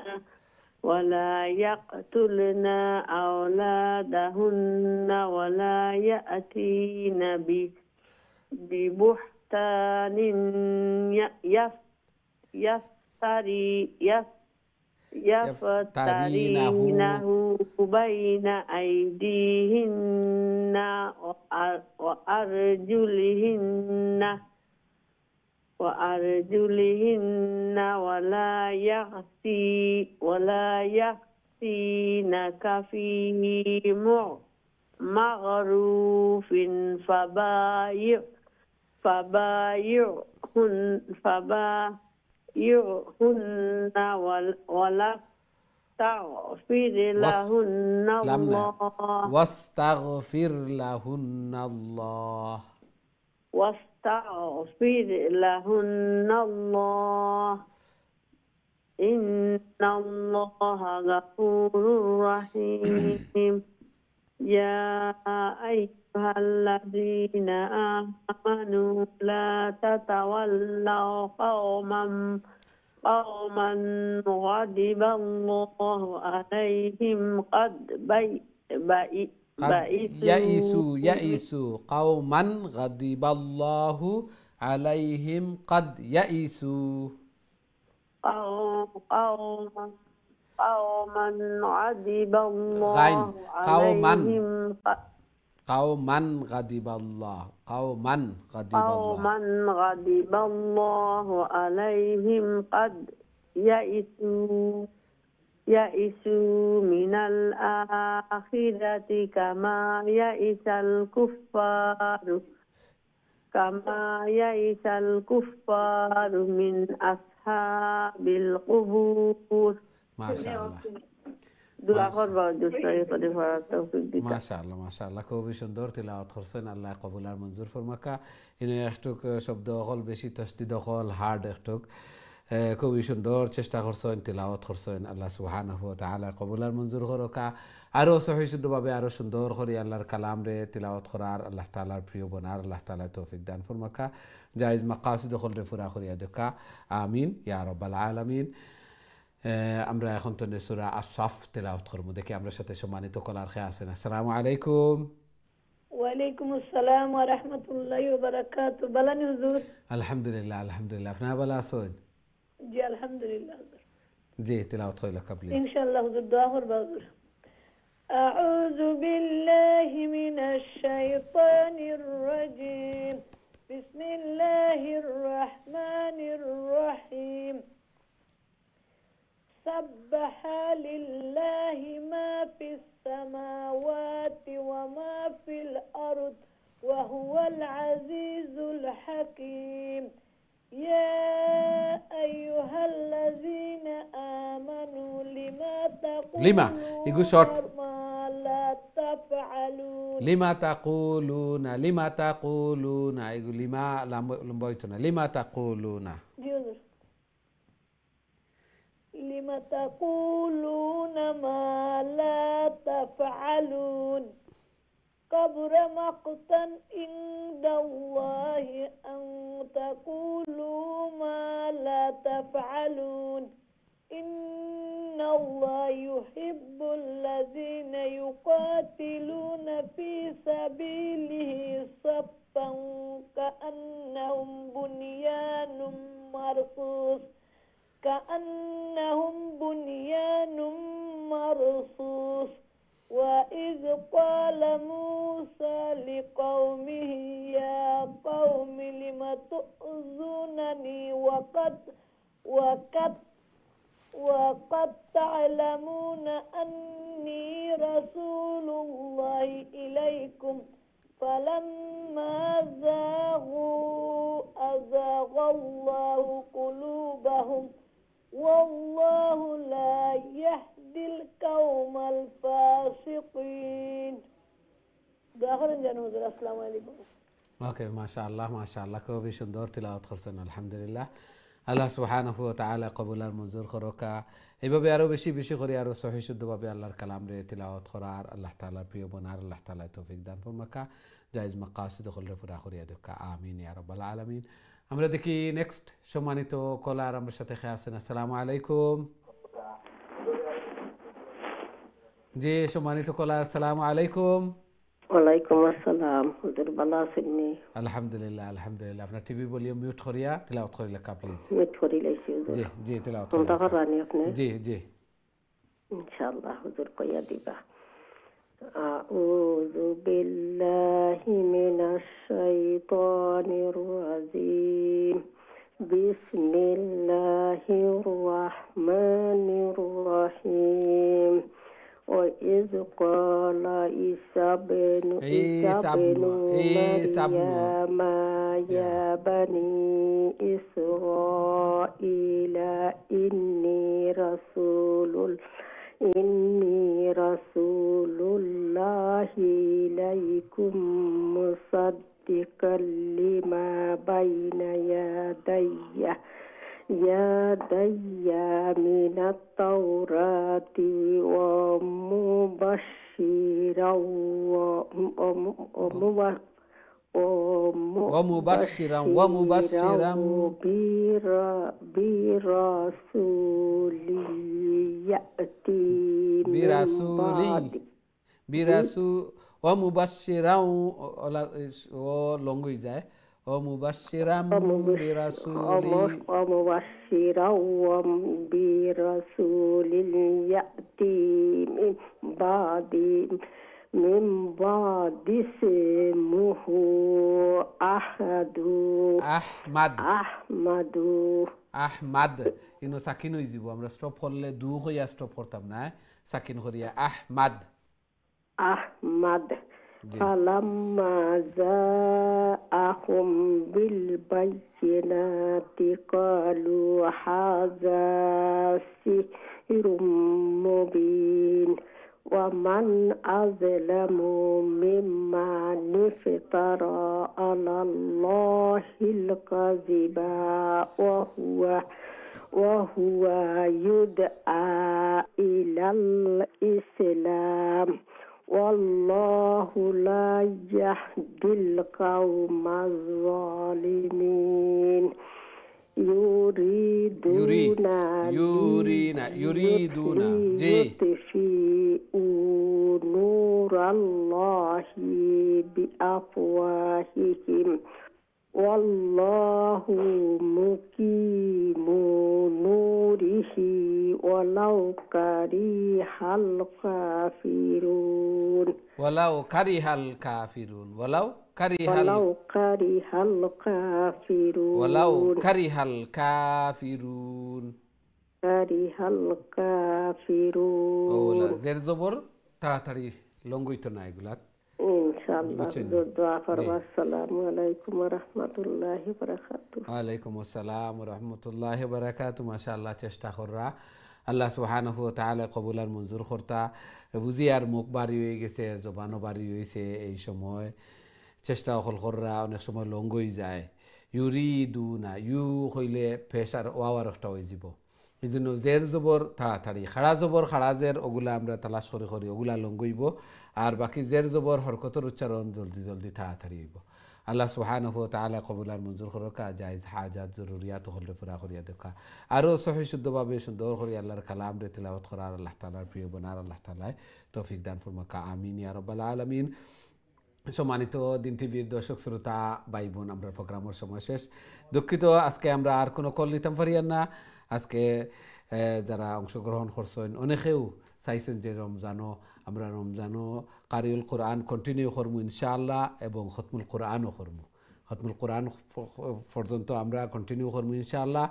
أولادهن ولا يأتين ببهتان يفترينه بين أيديهن وأرجلهن ولا يعصينك في معروف فبايعهن ولا تغفر لهن الله واستغفر لهن الله إن الله غفور رحيم يا أيها الذين آمنوا لا تتولوا قوما غضب الله عليهم قد يئسوا قوما غضب الله عليهم قد يئسوا قوما غضب الله قوما غضب الله عليهم قد يئسوا من الآخرة كما يئس الكفار من أصحاب القبور ما شاء الله মাশাআল্লাহ খুবই সুন্দর তিলাওয়াত করছেন আল্লাহ কবুল আর মঞ্জুর ফরমাকা ইনো একটুক শব্দ হল বেশি তসদিদ হল হার্ড একটুক খুবই সুন্দর চেষ্টা করছেন তিলাওয়াত করছেন আল্লাহ সুবহানাহু ওয়া তাআলা কবুল আর মঞ্জুর করকা আরো সহি শুদ্ধভাবে আরো সুন্দর করে আল্লাহর কালাম রে তিলাওয়াত করার আল্লাহ তাআলার প্রিয় বনার আল্লাহ তাআলা তৌফিক দান ফরমাকা জায়েজ মাকাসিদ হল রে পুরা করিয়া দেখা আমিন ইয়া রাব্বাল আলামিন আমরা এখন তো সূরা আস-সাফ তেলাওয়াত করব দেখি আমরা সাথে সম্মানিত কলার খেয়ে আছেন আসসালামু আলাইকুম ওয়া আলাইকুম আসসালাম ওয়া রাহমাতুল্লাহি ওয়া বারাকাতুহু বালানি হুজুর আলহামদুলিল্লাহ আপনারা ভালো আছেন জি আলহামদুলিল্লাহ জি তেলাওয়াত কইলা প্লিজ ইনশাআল্লাহ হুজুর দোয়া করব হুজুর أعوذ بالله من الشيطان الرجيم بسم الله الرحمن الرحيم سبح لله ما في السماوات وما في الأرض وهو العزيز الحكيم يا أيها الذين آمنوا لما تقولون ما لا تفعلون لما تقولون يقول لما لمبويتنا لما تقولون لما تقولون ما لا تفعلون كبر مقتا عند الله أن تقولوا ما لا تفعلون إن الله يحب الذين يقاتلون في سبيله صفا كأنهم بنيان مرصوص وإذ قال موسى لقومه يا قوم لم تؤذونني وقد تعلمون أني رسول الله إليكم فلما زاغوا أزاغ الله قلوبهم والله لا يهدي القوم الفاسقين. السلام عليكم. ওকে মাশাআল্লাহ খুবই সুন্দর তিলাওয়াত করছেন আলহামদুলিল্লাহ আল্লাহ সুবহানাহু ওয়া তাআলা কবুল আর মঞ্জুর করকা এইভাবে আরো বেশি বেশি করে আরো সহি শুদ্ধভাবে আল্লাহর কালাম রে তিলাওয়াত করার আল্লাহ তাআলার প্রিয় বনার আল্লাহ তাআলা তৌফিক দান ফরমাকা জায়েজ মাকাসিদ হলে পুরা করিয়া দেখা আমিন ইয়া রাব্বাল আলামিন। আমরা দেখি নেক্সট সম্মানিত কলার আমার সাথে খেয়ে আছেন আসসালামু আলাইকুম জি সম্মানিত কলার আসসালামু আলাইকুম ওয়ালাইকুম আসসালাম হুজুর ভালো আছেন নি আলহামদুলিল্লাহ আপনার টিভি ভলিউম মিউট করিয়া তিলাওয়াত করিলে কা প্লিজ মিউট করি লাইছি হুজুর জি তিলাওয়াত কোনটা করবানি আপনি জি ইনশাআল্লাহ হুজুর কইয়া দিবা। আউযু বিল্লাহি মিনাশ শাইতানির রাজিম। বিসমিল্লাহির রাহমানির রাহিম। وإذ قال عيسى بن مريم يا بني إسرائيل إني رسول الله إليكم مصدقا لما بين يدي من التوراة ومبشرا برسول يأتي ومبشرا لونغو যায় ومبشرا برسول يأتي من بعد اسمه আহমাদ ইনো সাকিন হয়ে যাব। আমরা স্টপ করলে দু হইয়া স্টপ করতাম না, সাকিন করিয়া আহমাদ। فلما جاءهم بالبينات قالوا هذا سحر مبين ومن أظلم ممن افترى على الله الكذب وهو يدعى إلى الإسلام والله لا يهدي القوم الظالمين يريدون يطفئوا نور الله بأفواههم والله متم نوره ولو كره الكافرون ولو كره الكافرون ولو كره الكافرون ওলা জের জবর তাড়াতাড়ি লঙ্গইত না এগুলা ইনশাআল্লাহ। দোয়া করব। আসসালামু আলাইকুম ওয়া রাহমাতুল্লাহি ওয়া বারাকাতুহু। ওয়া আলাইকুম আসসালাম ওয়া রাহমাতুল্লাহি ওয়া বারাকাতুহু। মাশাআল্লাহ চেষ্টা কররা আল্লাহ সুবহানাহু ওয়া তাআলা কবুল আর মঞ্জুর করতা। বুঝি আর মুখ বাড়ি হয়ে গেছে, জবানও বাড়ি হয়েছে, এই সময় চেষ্টা অকল কররা অনেক সময় লঙ্গই যায়। ইউরিদুনা ইউ হইলে ফেসার ওয়াওয়ার একটা হয়ে যাব, এই জন্য জের জবর তাড়াতাড়ি, খাড়া জবর খাড়া জের ওগুলা আমরা তালাশ করি ওগুলা লঙ্গইব, আর বাকি জের জবর হরকতর উচ্চারণ জলদি তাড়াতাড়ি হইব। আল্লাহ সুবহানাহু ওয়া তাআলা কবুল আর মঞ্জুর করকা, জায়েজ হাজাত জরুরিয়াত হলে পুরা করিয়া দেখা, আরও সহি শুদ্ধভাবে সুন্দর করে আল্লাহর কালাম রে তিলাওয়াত করার আল্লাহ তাআলার প্রিয় বনার আল্লাহ তাআলা তৌফিক দান ফরমাকা, আমিন ইয়া রাব্বাল আলামিন। সম্মানিত দিন টিভির দর্শক শ্রোতা ভাই বোন, আমরা প্রোগ্রামের সময় শেষ। দুঃখিত, আজকে আমরা আর কোনো কল নিতাম পারিয়ান না। আজকে যারা অংশগ্রহণ করছেন অনেকেও চাইছেন যে আমরা রমজানও কারিউল কোরআন কন্টিনিউ করবো ইনশাআল্লাহ, এবং খতমুল কোরআনও করবো। খতমুল কোরআন পর্যন্ত আমরা কন্টিনিউ করবো ইনশাআল্লাহ,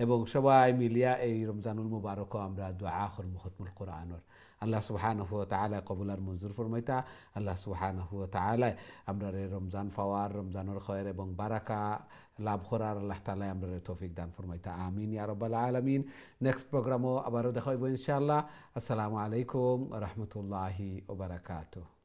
এবং সবাই মিলিয়া এই রমজানুল মুবারকও আমরা দোয়া করবো খতমুল কোরআনের। আল্লাহ সুবহানাহু ওয়া তাআলা কবুল আর মঞ্জুর ফরমাইতা। আল্লাহ সুবহানাহু ওয়া তাআলা আমরা রমজান পাওয়ার, রমজানের খয়ের এবং বারাকা লাভ করার আল্লাহ তাআলা আমরা তৌফিক দান ফরমাইতা, আমিন ইয়া রাব্বাল আলামিন। নেক্সট প্রোগ্রামও আবারও দেখা হইব ইনশাআল্লাহ। আসসালামু আলাইকুম ওয়া রাহমাতুল্লাহি ওয়া বারাকাতুহু।